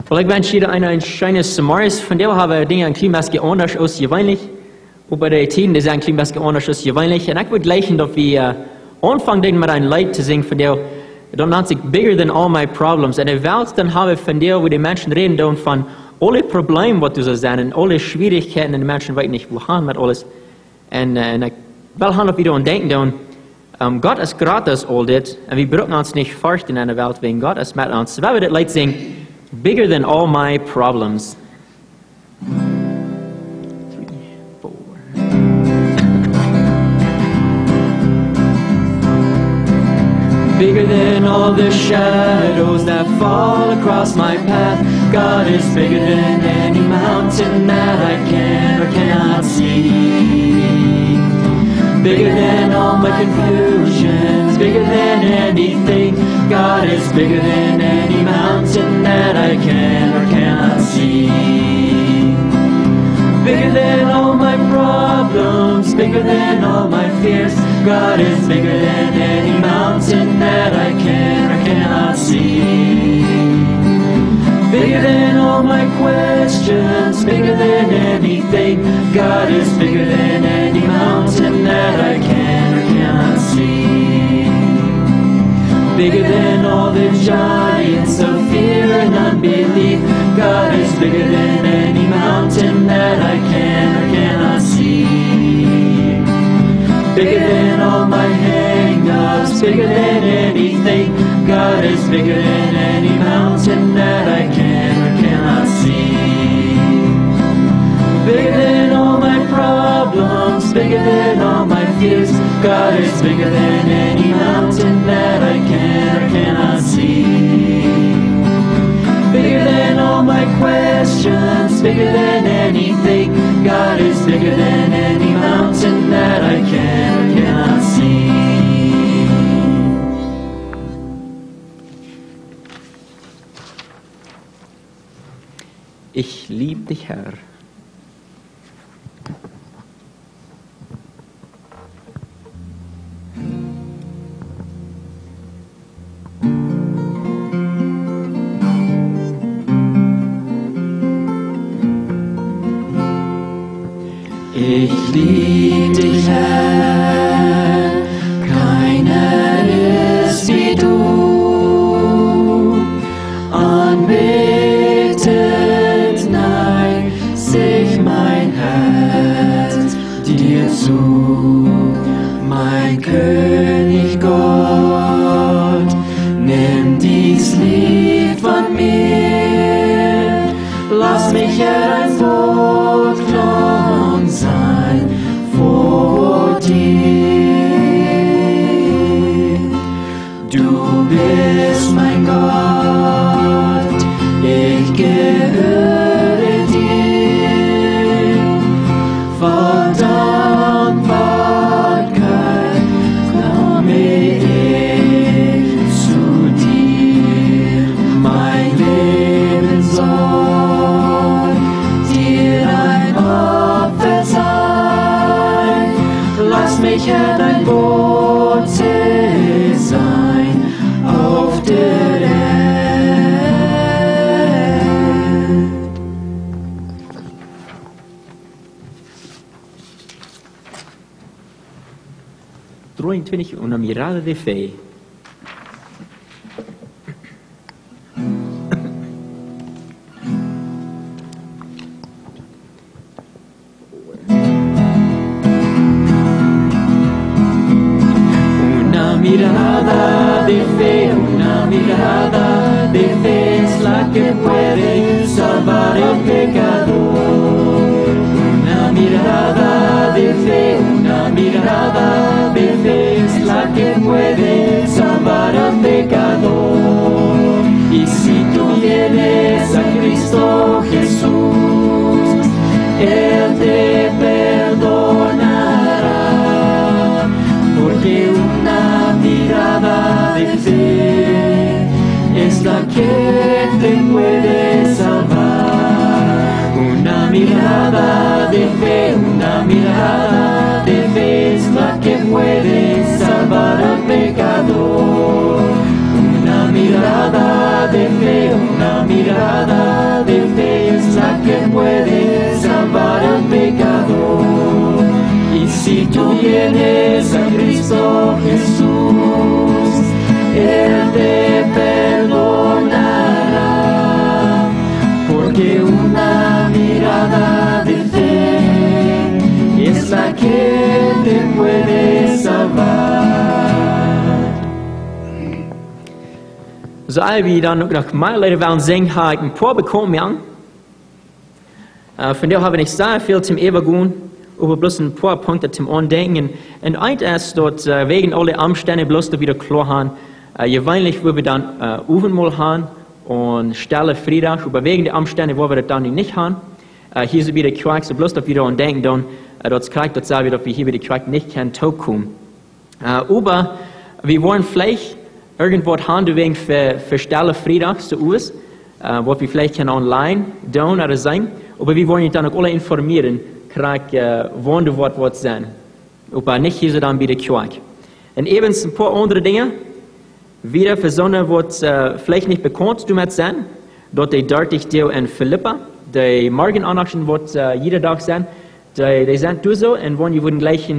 Wel, ik wens jullie een schöne Sommers. Vandaag hebben we dingen een klein beetje anders als gewöhnlich. Über die Tiden ist ein klein bisschen anders als gewöhnlich. Und ich würde gleich, dass wir anfangen mit einem Lied zu singen von dir. Dann nennt sich Bigger Than All My Problems. Und ich will dann haben von dir, wo die Menschen reden von alle Probleme, was du so sehen, und alle Schwierigkeiten, und die Menschen wissen nicht, wohin mit alles. Und ich will haben, dass wir daran denken, Gott ist gratis all das. Und wir brauchen uns nicht fürchten in der Welt, wegen Gott ist mit uns. So wenn wir das Lied singen, Bigger Than All My Problems. Bigger than all the shadows that fall across my path. God is bigger than any mountain that I can or cannot see. Bigger than all my confusions, bigger than anything. God is bigger than any mountain that I can or cannot see. Bigger than all my problems, bigger than all my fears. God is bigger than any mountain that I can or cannot see. Bigger than all my questions, bigger than anything. God is bigger than any mountain that I can or cannot see. Bigger than all the giants of fear and unbelief. God is bigger than any mountain that I can or cannot see. Bigger than all my hang-ups, bigger than anything. God is bigger than any mountain that I can or cannot see. Bigger than all my problems, bigger than all my fears. God is bigger than any mountain that I can or cannot see. Bigger than all my questions, bigger than anything. God is bigger than any mountain that I can or cannot see. Ich lieb dich, Herr. Ich lieb dich, Herr, keiner ist wie du. Anbetend neigt sich mein Herz dir zu. Mein König Gott, nimm dies Lied von mir. Lass mich, Herr, ein Wortklang sein vor dir. Du bist mein Gott, ich gehöre dir. Voll Dankbarkeit komme ich zu dir. Mein Leben soll dir ein Opfer sein. Lass mich, Herr, dein Bote sein auf der Welt. 23, una mirada de fe. Una mirada de fe es la que puede salvar al pecador. Una mirada de fe es la que puede salvar al pecador. Y si tú vienes a Cristo Jesús, Él te perdonará, porque una mirada de fe es la que te puede salvar. Una mirada de fe es la que puede salvar al pecador. So als wir dann noch mal Leute wollen singen, habe ich ein paar bekommen. Von daher habe ich nicht sehr viel zum Übergehen, aber bloß ein paar Punkte zum Andenken. Und eins ist, dort wegen aller Umstände bloß da wieder klar haben, gewöhnlich, wo wir dann Uvenmal haben und Stelle Freitag, aber wegen der Umstände, wo wir das dann nicht haben, hier ist wieder Kjoakj, so bloß da wieder andenken, dann dort kriegt das sagen wir, dass wir hier wieder Kjoakj nicht kennen, kommen. Aber wir wollen vielleicht irgendwo haben wegen für Stelle Freitag zu uns, was wir vielleicht können online tun oder sein, aber wir wollen dann auch alle informieren, wann du was sein. Aber nicht hier so dann wieder Kjoakj. Und eben ein paar andere Dinge, wieder für Sonne wird vielleicht nicht bekannt, du mit sein, dort die Dirtig Deo in Philippa, die Morgenandachten wird jeder Tag sein, die sind du so, und wenn wir gleich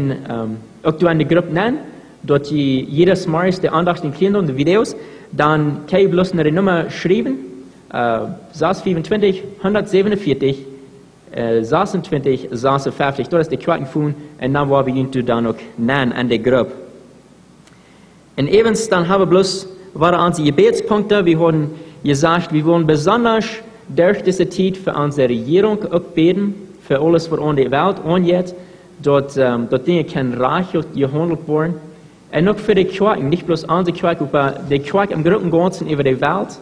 auch du eine Gruppe nennen, dort jedes Mal die Andacht in Kindern und die Videos, dann kann ich bloß eine Nummer schreiben, 25, 147, 26, 56, das ist die Kjoakj von, und dann wollen wir ihn dann auch nennen an der Gruppe. Und eben dann haben wir bloß unsere Gebetspunkte, wir haben gesagt, wir wollen besonders durch diese Zeit für unsere Regierung auch beten, für alles, was in der Welt angeht, dort Dinge können reich gehandelt werden. Und auch für die Kjoakj, nicht bloß unsere Kjoakj, aber die Kjoakj im Großen und Ganzen über die Welt.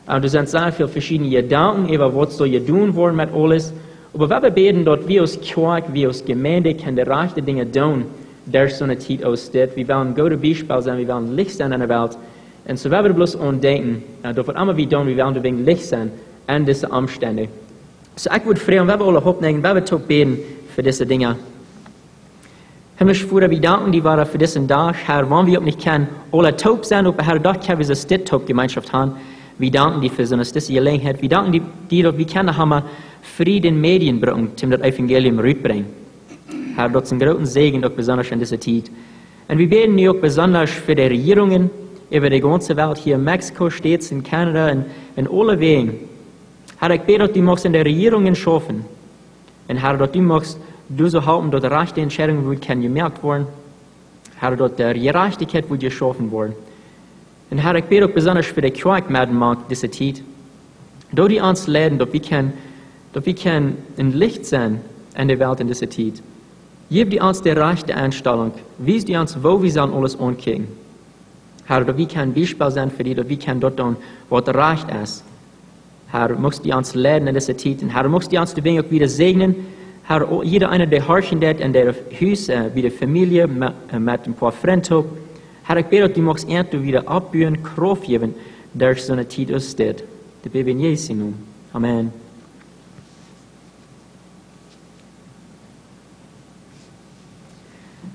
Da sind sehr viele verschiedene Gedanken über was soll tun wollen mit alles. Aber wenn wir beten, dort wir als Kjoakj, wir als Gemeinde, können die rechten Dinge tun, durch so eine Zeit aussteht. Wir wollen ein gutes Beispiel sein, wir wollen Licht sein in der Welt. Und so werden wir bloß andenken, dort wird immer wieder tun, wir wollen wegen Licht sein an diese Umstände. So ich würde fragen, wenn wir alle hochnehmen, wenn wir tot beten für diese Dinge. Himmlische Vater, wir danken dir für diesen Tag, Herr, wenn wir auch nicht können, alle taub sein, aber Herr, dort können wir so eine Taub-Gemeinschaft haben. Wir danken dir für so eine Gelegenheit. Wir danken dir, dass wir können haben, Frieden Medien bringen, um das Evangelium rüberbringen. Herr, dort ist ein großen Segen, auch besonders in dieser Zeit. Und wir beten dir auch besonders für die Regierungen über die ganze Welt, hier in Mexiko, Staaten, in Kanada, in alle Wegen. Herr, ich bete, dass du magst in der Regierungen schaffen. Und Herr, dass du magst, du so halten, dass die rechte Entscheidungen wird gemerkt werden. Herr, dass die Gerechtigkeit wird geschaffen werden. Und Herr, ich bete auch besonders für die Kjoakj machen, diese Zeit. Dass die uns leiden, dass wir ein Licht sein in der Welt in dieser Zeit. Gib die uns die rechte Einstellung. Wies die uns, wo wir sollen alles ankicken. Herr, dass wir kein Beispiel sein für die, dass wir dort tun, was recht ist. Herr, magst du uns leiden in dieser Zeit. Und Herr, magst du uns die Dinge auch wieder segnen. Herr, jeder einer, der horchen wird in der Haus, wie die Familie, mit ein paar Freunden. Herr, ich bete, dass du magst wieder abbühen, Kraft geben, durch so eine Zeit aussteht. Das bete ich in Jesu Namen. Amen.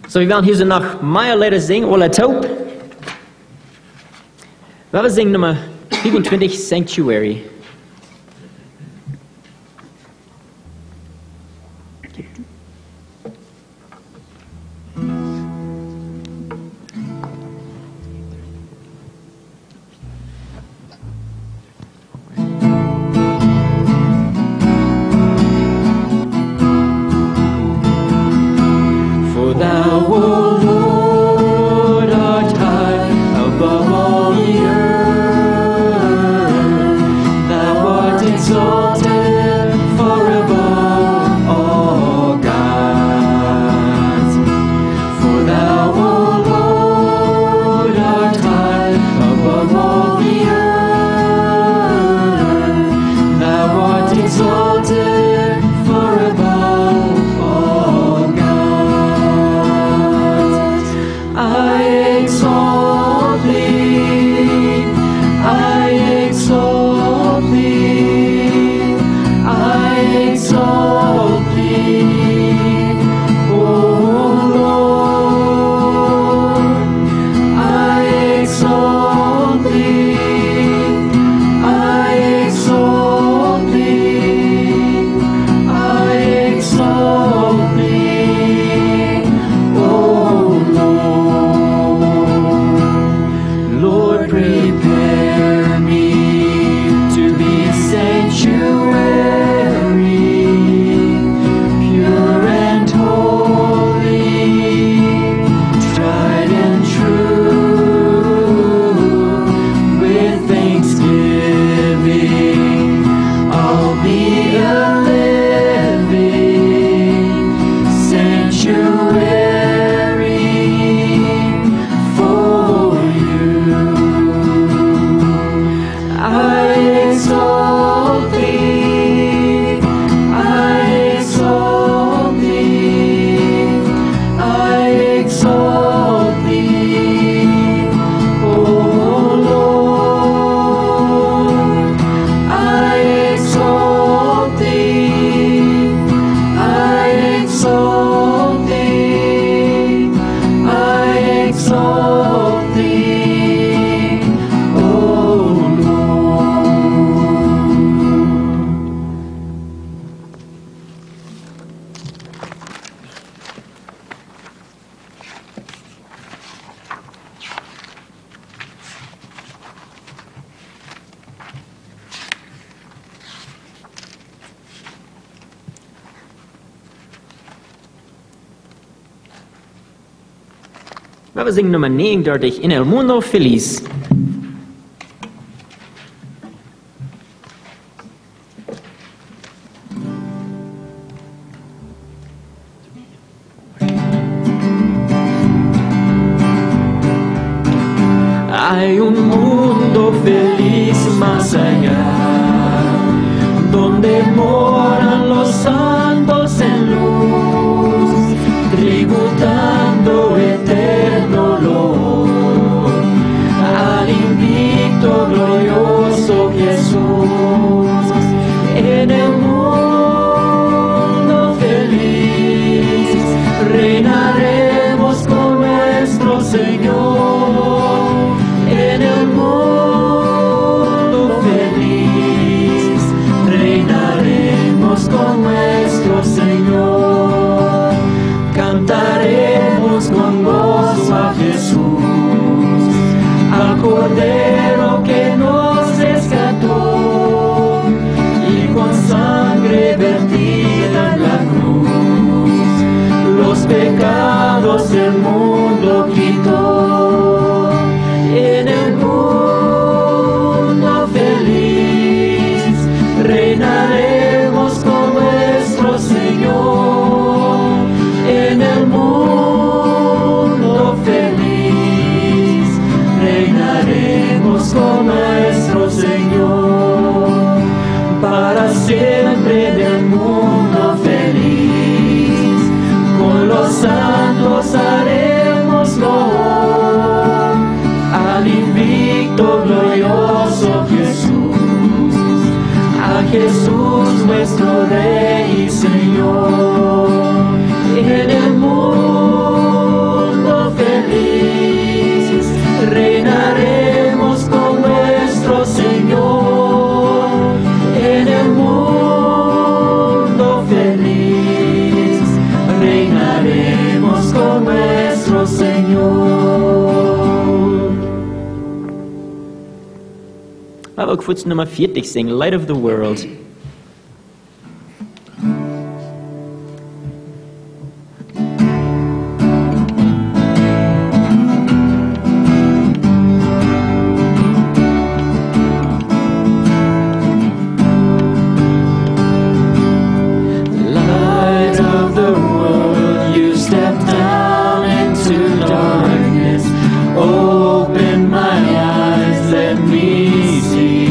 So, wir werden hier so nach meiner Lieder singen, alle taub. Wir singen Nummer 25, Sanctuary. We zingen nummer 39, In el mundo feliz. Hay un mundo feliz más allá, donde moran los santos en luz, tributando eterno olor al invicto glorioso Jesús. En el mundo feliz reinaremos con nuestro Señor. En el mundo feliz reinaremos con nuestro Señor. Cantaremos con gozo a Jesús, al Cordero que nos rescató y con sangre vertida en la cruz los pecados del mundo quitó. En el mundo feliz reinaremos con nuestro Señor. En el mundo feliz reinaremos con nuestro Señor. Para siempre en el mundo feliz con los santos haremoslo. Al invicto glorioso Jesús, a Jesús nuestro Rey y Señor. En el mundo feliz reinaremos con nuestro Señor. En el mundo feliz reinaremos con nuestro Señor. We ook voets nummer 40 zingen, Light of the World. Light of the world, you step down into darkness. Open my eyes, let me see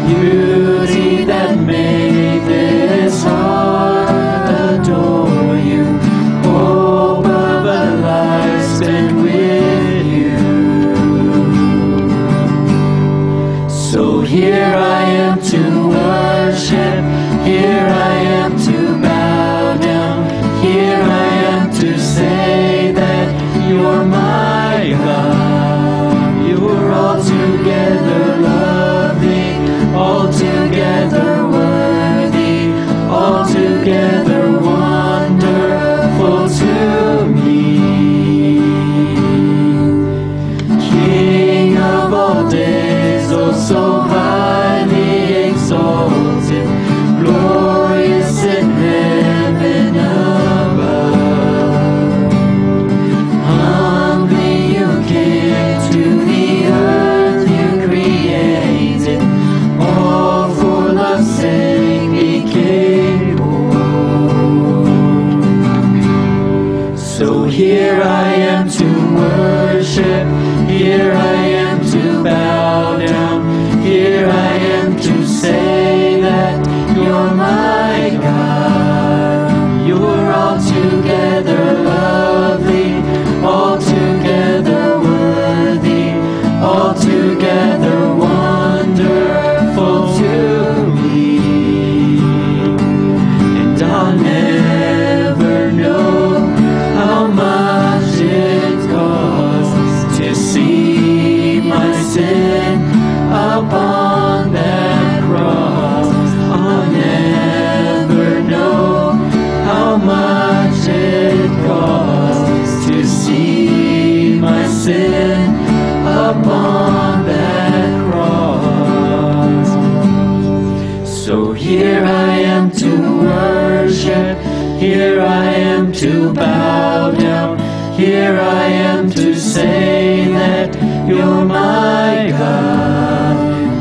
beauty that made this heart adore you. Hope of a life spent with you. So here I am to worship, here I am to bow down, here I am to say that you're my God. You're altogether lovely, altogether worthy, altogether wonderful to me. King of all days, oh so highly exalted, glorious in heaven above. Humbly you came to the earth you created, all for love's sake became born. So here I am to worship, here I am to bow down, here I am to say that you're my God. You're altogether lovely, altogether worthy, altogether wonderful to me. And I'll never know how much it costs to see my sin upon that cross. I'll never know how much it costs to see my sin upon that cross. So here I am to worship, here I am to bow down, Here I am to say that you're my God.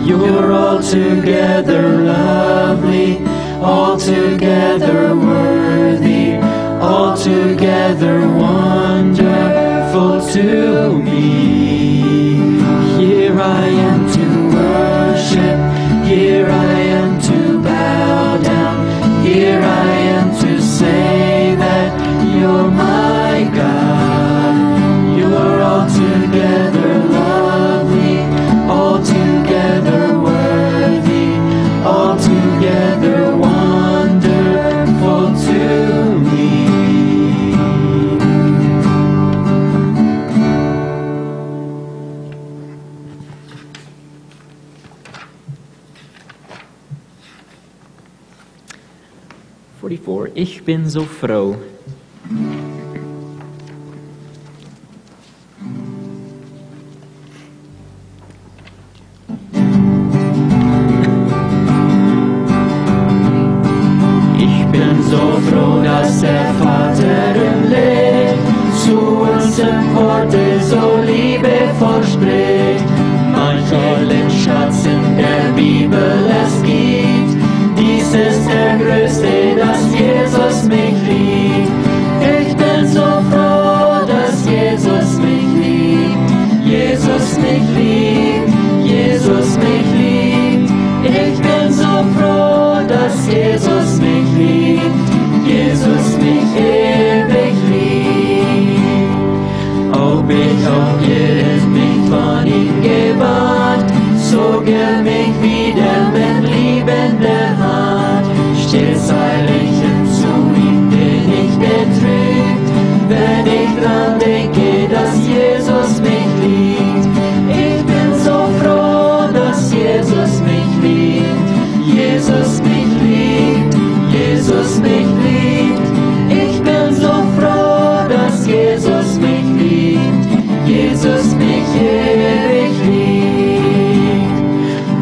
You're altogether lovely, altogether worthy, altogether wonderful to me. Here I am to worship, here I am to bow down, here I am to say that you're my God. You're altogether lovely, altogether worthy, altogether wonderful to me. Ich bin so froh. Ich bin so froh, dass der Vater im Licht zu uns im Porte so liebevoll spricht. Mancher Schatz in der Bibel es gibt, dies ist der größte, dass Jesus mich liebt. Ich bin so froh, dass Jesus mich liebt. Jesus mich liebt, Jesus mich liebt. Ich bin so froh, dass Jesus mich liebt. Jesus mich ewig liebt. Ob ich auch jedes mich von ihm gewandt, zog mich wieder mit liebender Hand. Stets eilig zu ihm bin ich betrübt, wenn ich dran denke, dass Jesus mich liebt. Ich bin so froh, dass Jesus mich liebt. Jesus mich liebt, Jesus mich liebt. Ich bin so froh, dass Jesus mich liebt. Jesus mich ewig liebt.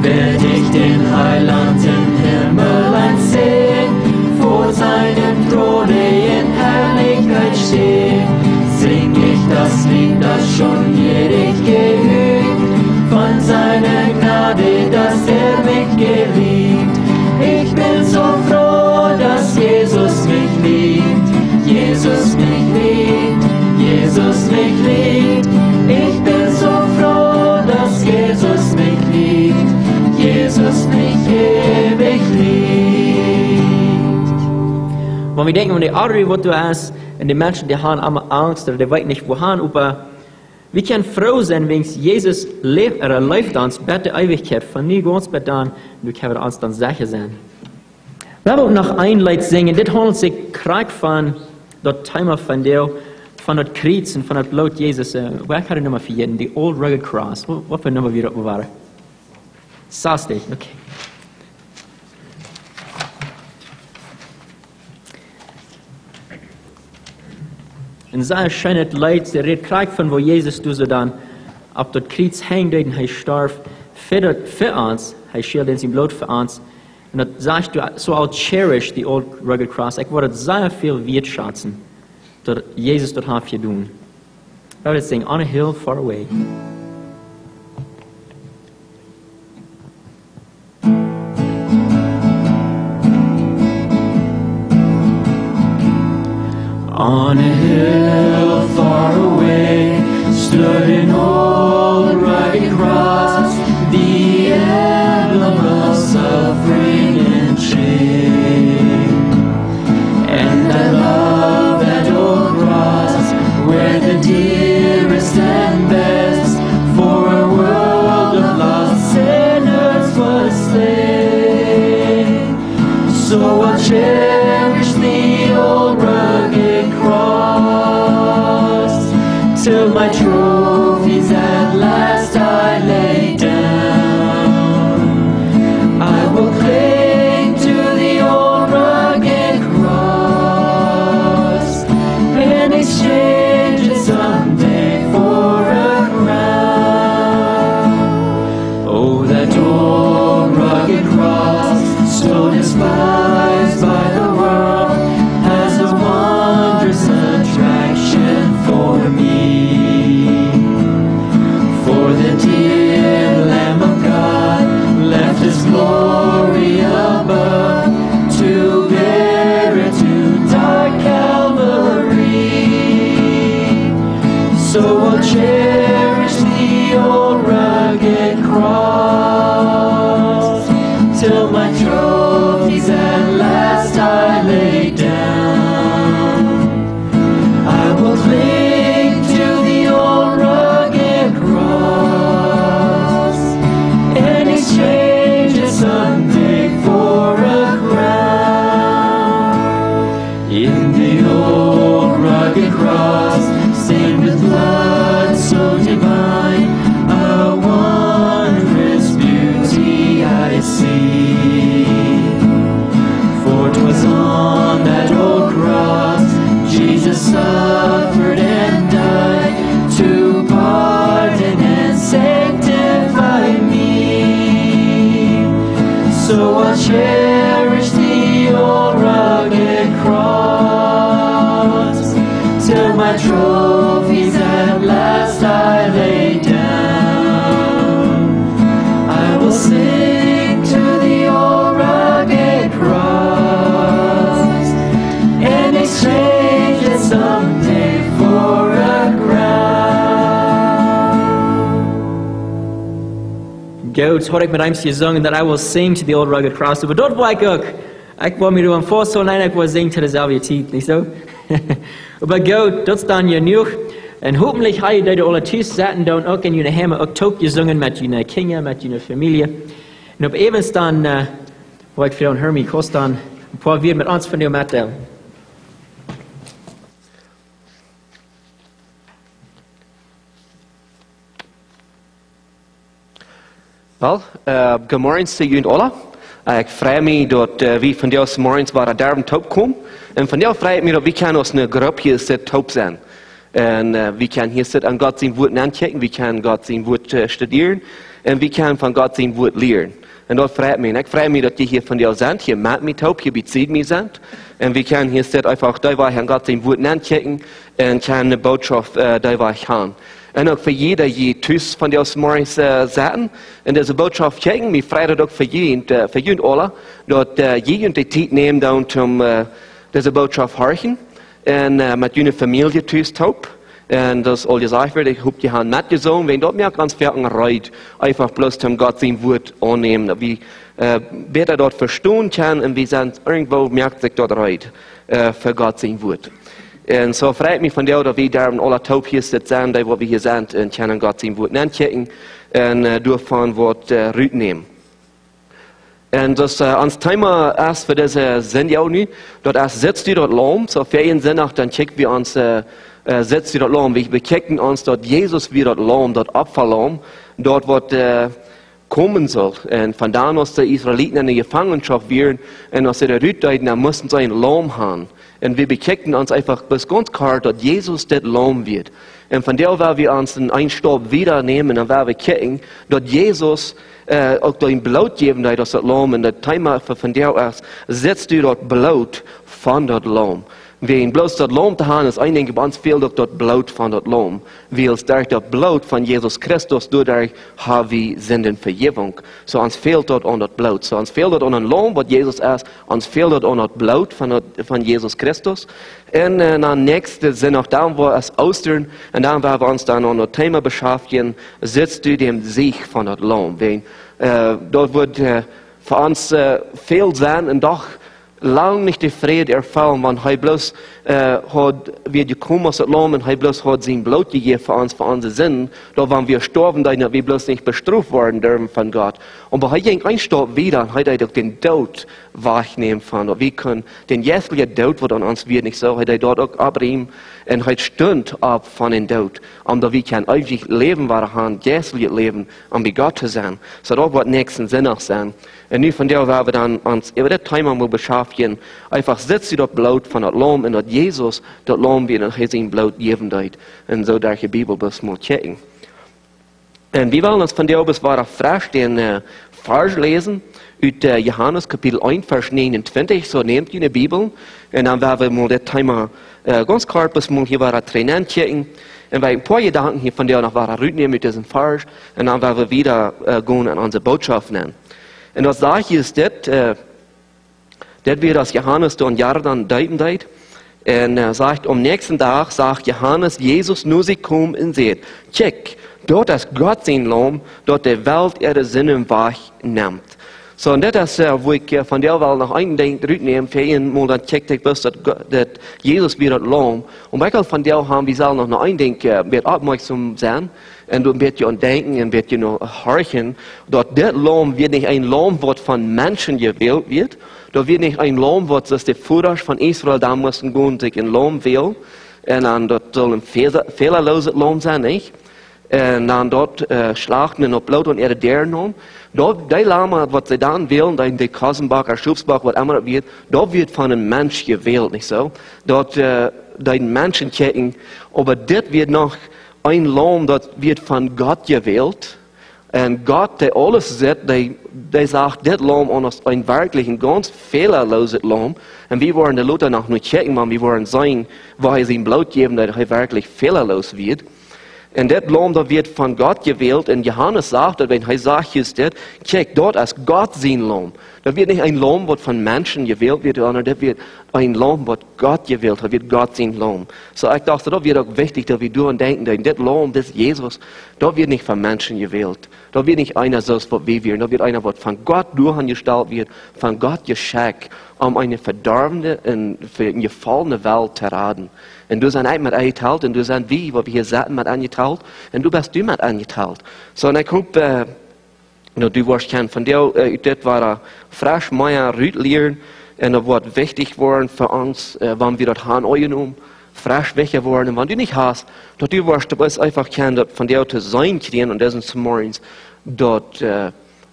Werd ich den Heiland im Himmel einsehen, vor seinem Throne in Herrlichkeit stehen, sing ich das Lied, das schon ewig geübt, von seiner Gnade, dass mich geliebt. Ich bin so froh, dass Jesus mich liebt. Jesus mich liebt, Jesus mich liebt. Ich bin so froh, dass Jesus mich liebt. Jesus mich ewig liebt. Wenn wir denken an die Arme, was du hast, und die Menschen, die haben immer Angst oder die wissen nicht, wohin, aber wir können froh sein, wenn Jesus lebt, läuft uns, bei der Ewigkeit, von nie ganz bei dann, und wir können uns dann sicher sein. Wir wollen noch ein Lied singen, das handelt sich Krieg von das Thema von der, von das Kreuz und von das Blut Jesus. Wer kann die Nummer für jeden? Die Old Rugged Cross. Was für eine Nummer wir waren? 60, okay. Und so ein schönes Lied, der redet Krieg von, wo Jesus du so dann auf das Kreuz hängt und er starb für uns, er schielt in sein Blut für uns. Und das sagst du, so auch cherish the old rugged cross. Ich würde sehr viel wertschätzen, dass Jesus dort hat für tun. I would sing, on a hill far away. On a hill far away stood an old rugged cross, the emblem of suffering and shame. And I love that old cross, where the dearest and best for a world of lost sinners was slain. So I'll cherish the old rugged cross. dear Lamb of God left His glory above to bear it to dark Calvary. So I'll cherish the old rugged cross till my trophies at last I lay down. I will cling to the old rugged cross and exchange it someday for a crown. In the old rugged cross, stained with blood so divine, a wondrous beauty I see. For 'twas on that old cross Jesus suffered and died to pardon and sanctify me. So I'll cherish the old rugged cross till my trophies at last I lay down. I will sing to the old rugged cross and exchange it someday for a crown. Goed, hoor ik met Rijms gezongen that I will sing to the old rugged cross. Maar dat wil ik ook. Ik wil me doen voor zo en ik wil zingen to dezelfde tijd, niet zo? Maar goed, dat is dan genoeg. En hopelijk ga je dat alle thuis zaten dan ook in je heim ook top gezongen met je kinderen, met je familie. En op evens dan, wil ik voor Herman kost dan een paar woorden met ons van jou mitteilen. Wel, goedemorgen zu jullie allen. Ik freue mich, dat we van deze morgens waar daar top komen. En van jou freue ik mich, dat we kunnen als een groepje zitten top zijn. En we kunnen hier zitten en God zijn woord aankijken, we kunnen God zijn woord studeren. En we kunnen van God zijn woord leren. En dat freut mich. En ik freue mich, dat je hier van jou bent, hier met mij top, hier bezit mij bent. En we kunnen hier zitten einfach daar waar God zijn woord aankijken en kunnen de boodschap daar waar gaan. En ook voor jeder die thuis van deze morgens zaten en deze boodschap kijken, ik vrees dat ook voor jullie allen, dat jullie de tijd nemen om deze boodschap te horen en met jullie familie thuis top. En dat is al gezegd wordt, ik hoop je gaan met je zoon, wenn dat mir ganz viel rijdt, einfach bloß om God zijn woord aannemen, dat we beter dat verstaan kunnen en we zijn irgendwo merkt zich dat rijdt voor God zijn woord. En zo freut mich von dir, dass wir da in alle Taubjes sind, da wo wir hier sind, und können Gott sein Wort anchecken und davon Wort nehmen. Und das ans Thema erst für diese Sendung nu, dort erst sitzt du dort Laum, so für jeden Sinn dann checken wir uns sitzt du dort Laum, wir bekennen uns dort Jesus wie dort Laum, dort Opferlaum, dort wird kommen soll. Und von da aus die Israeliten in die Gefangenschaft wären, und aus der Rütteiten, da mussten sie ein Laum haben. Und wir bekennen uns einfach bis ganz klar, dass Jesus das Lamm wird. Und von der werden wir uns einen Stopp wieder nehmen und werden wir kicken, dass Jesus auch dein Blut geben, das Lamm. Und das Thema von der aus setzt du dort Blut von das Lamm. Wenn bloß das Lamm zu haben, ist eigentlich ganz viel durch das Blut von das Lamm. Weil es durch das Blut von Jesus Christus, dadurch haben wir Sündenvergebung. So uns fehlt dort an das Blut. So uns fehlt dort an ein Lamm, was Jesus ist. Uns fehlt dort an das Blut von Jesus Christus. Und dann nächste sind auch da, wo es Ostern, und dann werden wir uns dann an das Thema beschäftigen, sitzt du dem Sieg von das Lamm. Wenn dort wird für uns viel sein und doch lang nicht die Friede erfüllen, wenn bloß hat wir gekommen aus dem Lamm und bloß hat sein Blut gegeben für unsere Sünden, da waren wir sterben, da wir bloß nicht bestraft worden dürfen von Gott. Und bei ihm einstorben wieder, und hat doch den Daut wahrnehmen von, und wir können den jährlichen Daut, was an uns wird, nicht so, hat dort auch abnehmen, und hat stund ab von den Daut, und da wir kein ewig Leben waren, jährliches Leben, um bei Gott zu sein. So das wird nächsten Sinn auch sein. Und nu von der werden wir dann uns über das Thema mal beschäftigen. Einfach setzt das Blut von das Lamm und das Jesus das Lamm wird und sein Blut geben wird. Und so darf die Bibel bis mal checken. Und wir wollen uns von der bis weiter fragen, Vers lesen, aus Johannes Kapitel 1, Vers 29, so nehmt ihr eine Bibel, und dann werden wir mal das Thema ganz kurz bis mal hier war trainieren checken, und wir ein paar Gedanken hier von der noch war rübernehmen mit diesem Vers, und dann werden wir wieder gehen an unsere Botschaft nennen. Und was sage ich ist das wird das Johannes da ein Jahr dann deuten deit. Und er sagt, am nächsten Tag sagt Johannes, Jesus nur sie kommen und seht. Check, dort ist Gott sein Lamm, dort der Welt ihre Sinnen wach nimmt. So, und das ist, wo ich von der Welt noch eindenkt, rübernehmen, für ihn mal dann checkt ich bis, dass Jesus wird das Lamm. Und weil von der haben wir selber noch eindenken, wird aufmerksam sein. Und du wird ja denken und wird ja noch horchen, dort das Lamm wird nicht ein Lamm, was von Menschen gewählt wird. Da wird nicht ein Lamm, was der Führer von Israel da mussten gehen, sich ein Lamm wählen. Und dann dort soll ein fehlerloses Lamm sein, nicht? Und dann dort schlachten und Blut und ihre Deren haben. Dort, die Lamm, was sie dann wählen, die Kassenbach, der Schubsbach, was immer wird, dort wird von einem Mensch gewählt, nicht so? Dort, die Menschen checken, aber das wird noch ein Lamm, das wird von Gott gewählt. Und Gott, der alles sieht, der sagt, das Lamm ist ein wirklich ein ganz fehlerloses Lamm. Und wir wollen der Luther noch nicht checken, man, wir wollen sein, weil sie ihm Blut geben, dass er wirklich fehlerlos wird. Und das Lamm, das wird von Gott gewählt. Und Johannes sagt, wenn er sagt, ist das, check, dort ist Gott sein Lamm. Da wird nicht ein Lamm, das von Menschen gewählt wird, sondern das wird ein Lamm, das Gott gewählt hat, wird Gott sein Lamm. So, ich dachte, das wird auch wichtig, dass wir durch und denken, denn das Lamm, das Jesus, da wird nicht von Menschen gewählt. Da wird nicht einer so, wie wir, da wird einer, was von Gott durchgestellt wird, von Gott geschenkt, um eine verdorbene und eine gefallene Welt zu retten. Und du bist nicht mit eingeteilt, und du bist wie, wo wir hier sagen, mit eingeteilt, und du bist mit eingeteilt. So, und ich hoffe, du wirst kennen, von dir, das war frisch, mehr Rütlieren, und das wird wichtig geworden für uns, wenn wir das haben, euch frisch weg geworden, und wenn du nicht hast, dass du wirst einfach kennen, von dir zu sein kriegen, und das sind zum Morgens, dort,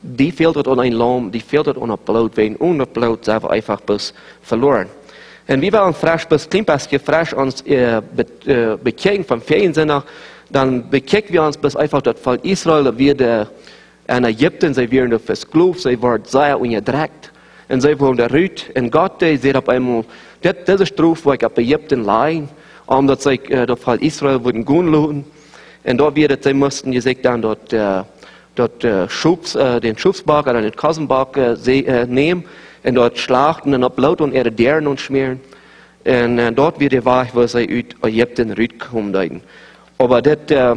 die fehlt dort an ein Lamm, die fehlt dort an ein Blut, wenn ohne Blut sind wir einfach bis verloren. Und wir wollen frisch bis Klimpaske frisch uns bekehren vom Fernsehen, dann bekehren wir uns bis einfach das Volk Israel, wir in Ägypten, sie werden versklavt, sie werden sehr unterdrückt, und sie wurden errührt, und Gott, der sieht auf einmal, diese Strafe, wo ich auf Ägypten leiden, dass sie das Volk Israel wurden gehen lassen, und dort wird, sie mussten gesagt dann den Schubsbach oder den Kassenbach nehmen, und dort schlachten und auf Blut und ihre Deren und schmieren. Und dort wird der Weg, wo sie aus Ägypten rauskommen. Aber das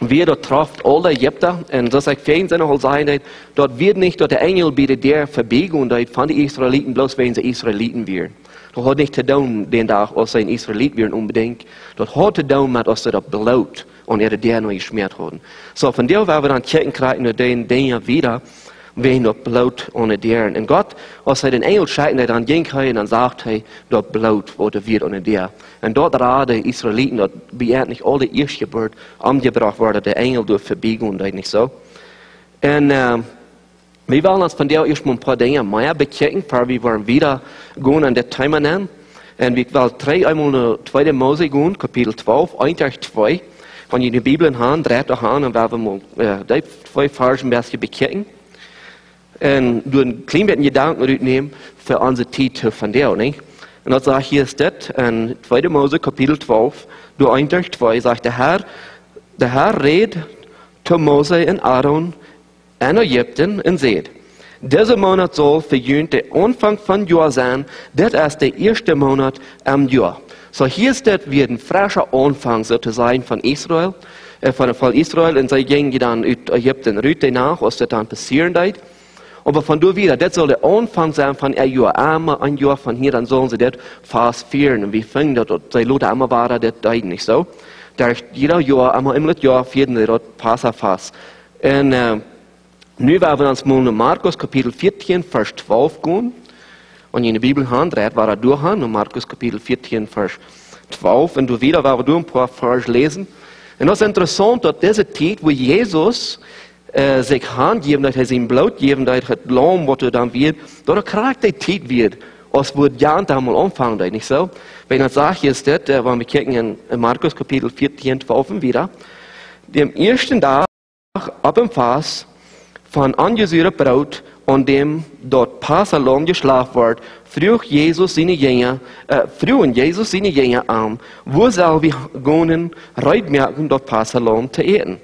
wird dort trifft alle Ägypter, und das ich vielen Sinne auch sagen, dort wird nicht dort der Engel bei der Verbiegung von den Israeliten, bloß wenn sie Israeliten wären. Das hat nicht zu tun, den Tag, als sie ein Israelit wären unbedingt. Das hat zu tun mit, als sie das Blut und ihre Deren geschmiert haben. So, von der werden wir dann checken kriegen, und den Dinge wieder, wenn das Blut ohne deren. Und Gott, als er den Engel schickt, der dann ging und dann sagt er, das Blut wurde wird ohne der. Und dort die Israeliten, dort wird nicht alle Erstgeburt angebracht worden, der Engel durch Verbiegung, das nicht so. Und wir wollen uns von der erstmal ein paar Dinge mehr bekennen, weil wir wollen wieder gehen an das Thema nennen. Und wir wollen einmal in 2. Mose gehen, Kapitel 12, 1-2. Wenn ihr die Bibel haben, dreht euch an, und werden wir die 2 Versen ein bisschen bekennen. Und du ein klein bisschen Gedanken nehmen für unsere Zeit von der, nicht? Und dann sagt hier ist das, in 2. Mose, Kapitel 12, du 1-2, sagt der Herr redet zu Mose und Aaron in Ägypten und sagt, dieser Monat soll für ihn der Anfang von Jahr sein, das ist der erste Monat im Jahr. So hier ist das, wird ein frischer Anfang sozusagen von Israel, von dem Volk Israel, und sie gingen dann in Ägypten rüt danach, was das dann passieren wird. Aber von da wieder, das soll der Anfang sein von ein Jahr. Einmal ein Jahr von hier, dann sollen sie das fast feiern. Und wie fängt das? Sie Leute einmal waren das nicht so. Da ist jeder Jahr, einmal im Jahr, feiern sie das Passafast. Und nu werden wir uns mal in Markus Kapitel 14, Vers 12 gehen. Und in der Bibel haben, war er durch, in Markus Kapitel 14, Vers 12. Und du wieder, werden wir ein paar Vers lesen. Und das ist interessant, dass diese Zeit, wo Jesus sich handgeben, dass er sein Blut geben, dass er Lamm, was er dann wird, dass er Charakter Zeit wird, als wird ja einmal anfangen, nicht so? Wenn er sagt, ist das, wenn wir gucken in Markus Kapitel 14, 12 wieder, dem ersten Tag ab dem Fass von angesäuertem Brot, an dem dort Passalam geschlafen wird, frug Jesus seine Jünger an, wo soll wir gehen, reitmerken dort Passalam zu eten.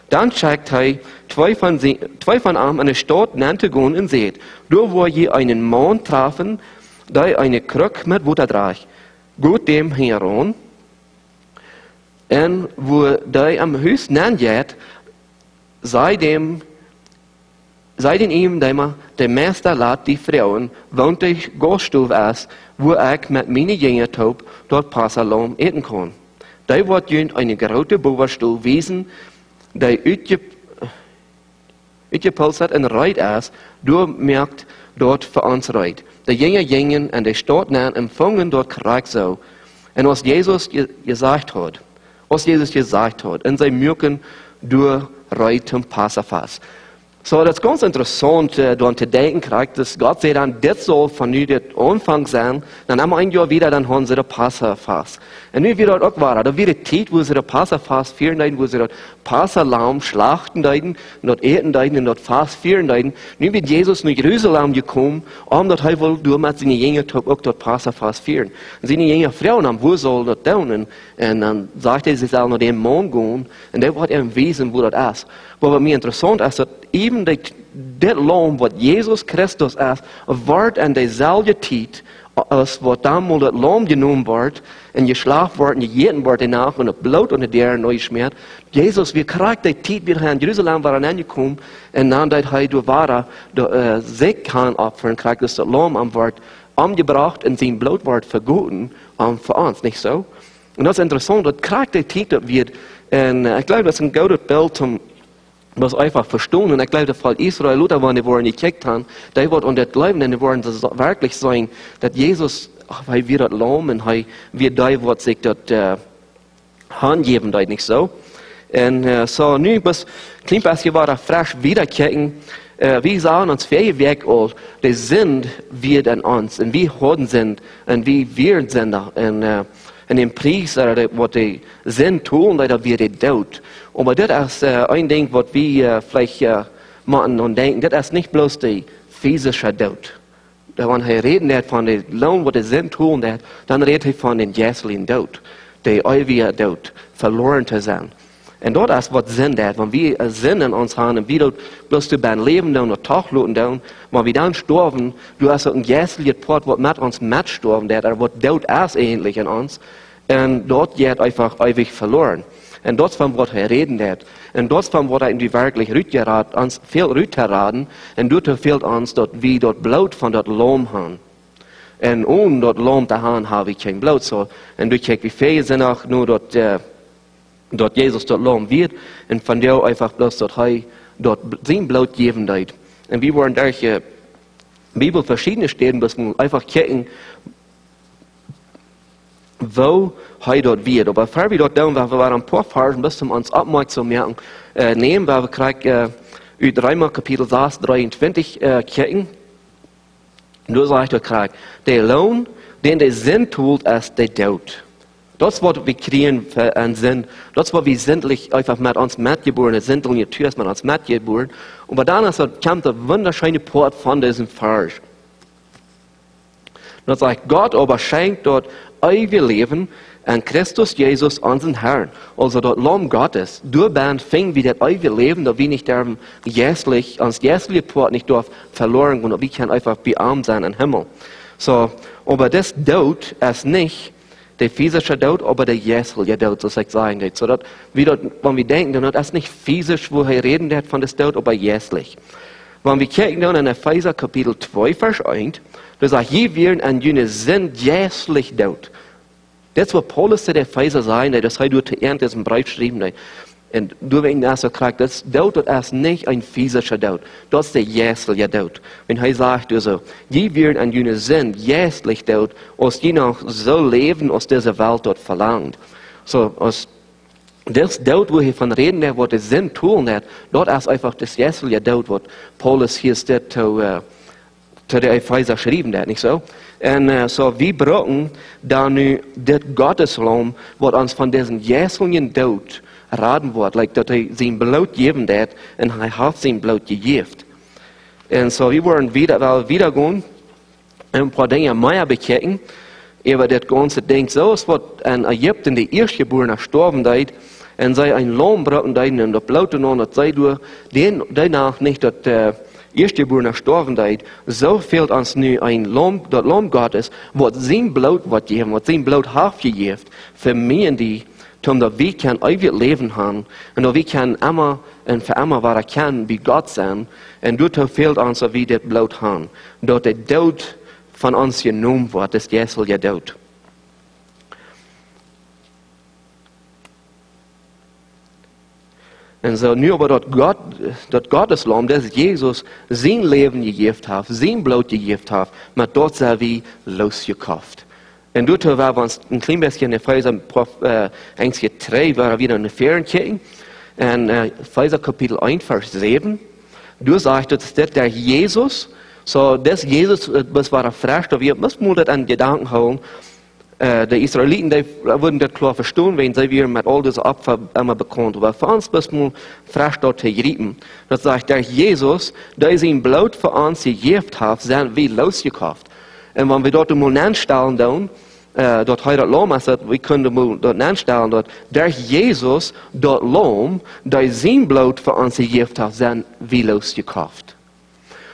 Dann schickt er zwei von ihnen an der Stadt nannte gehen und seht, da wo je einen Mann trafen, der eine Krug mit Wasser trag. Gut dem heran, und wo der am Haus nannt, sei den ihm, der Meister lädt die Frauen, wohnt ich Gaststuf aus, wo ich mit meinen Jüngern dort Passalam eten kann. Da wird jünd eine große Bauerstuhl wiesen, der utgepulsert und reit ist, du merkt dort für uns reit. Die Jünger gingen und die Stadt nahen empfangen dort Kjoakj so. Und was Jesus gesagt hat, und sie merken durch reit zum Passafas. So, das ist ganz interessant, dann zu denken, dass Gott sei dann, das soll von nu der Anfang sein, dann haben wir ein Jahr wieder, dann haben sie das Passafas. Und nu wieder auch war, da wird Zeit, wo sie das Passafas führen, wo sie das Passalam schlachten, dort eten, und dort Fast führen. Nu wird Jesus nach Jerusalem gekommen, dort halt wohl durch mit seinen Jüngern auch dort Passafas führen. Und seine Jünger Frauen haben, wo soll das tun? Und dann sagte er, sie sollen nach dem Mond gehen, und der wird ihm wissen, wo das ist. Aber mir interessant ist, dass eben das Lamm, was Jesus Christus ist, wird in derselben Zeit, als was damals das Lamm genommen wird, und geschlafen wird, und gegessen wird danach, und das Blut unter der neu schmiert. Jesus, wir kriegen die Zeit, wir in Jerusalem waren angekommen, und dann, dass er durch Wara, sich kann opfern, kriegt das Lamm am Wort umgebracht, und sein Blut wird vergoten, für uns, nicht so? Und das ist interessant, das kriegt die Zeit, das wird, und ich glaube, das ist ein gutes Bild zum was einfach verstehen. Und ich glaube, der Fall Israel, Luther, wenn die wollen gekickt haben, die wird unter Glauben, denn die wollen das wirklich sein, dass Jesus, weil wir das Lamm und wir da wird sich das handgeben, das nicht so. Und so, nu, bis klein bisschen war da frisch wieder kicken, wir sagen uns für Weg all, der Sinn wird an uns, und wir haben sind, und wir sind, und den Preis, was die Sinn tun, da wird die Daut. Aber das ist ein Ding, was wir vielleicht machen und denken, das ist nicht bloß die physische Daut. Wenn er reden von dem Lohn, was die Sinn tun, dann redet er von den jährlichen Daut, der ewige Daut, verloren zu sein. Und dort ist, was Sinn hat, wenn wir Sinn in uns haben, und wir dort bloß zu beim Leben und Tachluten down, wenn wir dann sterben, du hast ein jährliches Port, was mit uns sterben, oder was Daut ist ähnlich in uns, und dort geht einfach ewig verloren. Und das von was er reden hat. Und das von was er in die wirklich rütgerat, uns viel rütgeraten, und dort fehlt uns, dort wie dort Blut von dort Lamm haben. Und ohne dort Lamm zu haben, habe ich kein Blut. So. Und du checkst, wie fähig sind auch nur dort Jesus dort Lamm wird, und von der einfach bloß dort sein Blut geben wird. Und wir wollen durch Bibel verschiedene Stellen, dass wir einfach checken, wo dort wird. Aber bevor wir dort tun, wir waren ein paar Versen, bis zum uns aufmerksam merken, nehmen, weil wir kriegen, Römer Kapitel 6, 23, kicken. Du sagst dort kriegen, der Lohn, den der Sinn tut, ist der Daut. Das, was wir kriegen für einen Sinn, das, was wir sinnlich einfach mit uns mitgeboren sind, und die Tür ist mit uns mitgeboren. Und dann kommt der wunderschöne Port von diesem Vers. Und sagt, Gott aber schenkt dort ewige Leben an Christus Jesus, unseren Herrn. Also dort Lamm Gottes. Durch Ben fing wir das ewige Leben, da wir nicht uns jässliche Port nicht darf verloren gehen, und wir können einfach bearmt sein im Himmel. So, aber das Daut ist nicht der physische Daut, aber der jässliche Daut, so ich sagen will. So, dort, wenn wir denken, das ist nicht physisch, wo er reden hat von das Daut, aber jässlich. Wenn wir gucken dann in Epheser Kapitel 2, Vers 1, da sagt, je werden an jene sind jässlich Daut. Das, was Paulus zu der Epheser sagen, das hat durch die Ernte diesen Brief geschrieben. Und du wegen das so kriegt, das Daut ist nicht ein physischer Daut. Das ist der jässliche Daut. Wenn er sagt, also, je werden an jene sind jässlich Daut, als die noch so leben, als diese Welt dort verlangt. So, als das Daut, wo hier von reden, was der Sinn tun hat, dort ist einfach das jässliche Daut, was Paulus hier steht, zu der Epheser geschrieben hat, nicht so? Und so, wir brauchen dann das Gotteslamm, was uns von diesem jässlichen Daut raten wird, like, dass er sein Blut geben hat, und er hat sein Blut gegeben. Und so, wir wollen wieder gehen, ein paar Dinge mehr bekijken, über das ganze Ding. So ist, was in Ägypten die Erstgeborenen gestorben sind, und sie ein Lamm brachten, und das Blut und das sei durch, danach nicht das Erstgeborene gestorben sind, so fehlt uns nu ein Lamm, das Lamm Gottes, was sein Blut wird geben, was sein Blut hat gegeben, für mich und die, dass wir kein ewiges Leben haben, und dass wir können immer und für immer was können, wie Gott sein, und dort fehlt uns, dass wir das Blut haben, dass der Daut von uns genommen wird, das Jesel ja Daut. Und so, nur aber dort Gottes Lamm, das Jesus sein Leben gegeben hat, sein Blut gegeben hat, mit dort sind wir losgekauft. Und dort waren wir uns ein klein bisschen in Epheser 3, waren wir wieder in den Ferien kicken. Und Epheser Kapitel 1, Vers 7, du sagst, dass der Jesus, so das Jesus, das war frisch, da wir müssen wir das an Gedanken holen. Die Israeliten, die würden das klar verstehen, wenn sie wir mit all diesen Opfer immer bekommen. Aber für uns müssen wir frisch dort gerieben. Das sagt, der Jesus, der sein Blut für uns gegeben hat, sind wir losgekauft. Und wenn wir dort mal anstellen, dort heute Lamm ist, wir können mal dort anstellen, dort, der Jesus, dort Lamm, der sein Blut für uns gegeben hat, sind wir losgekauft.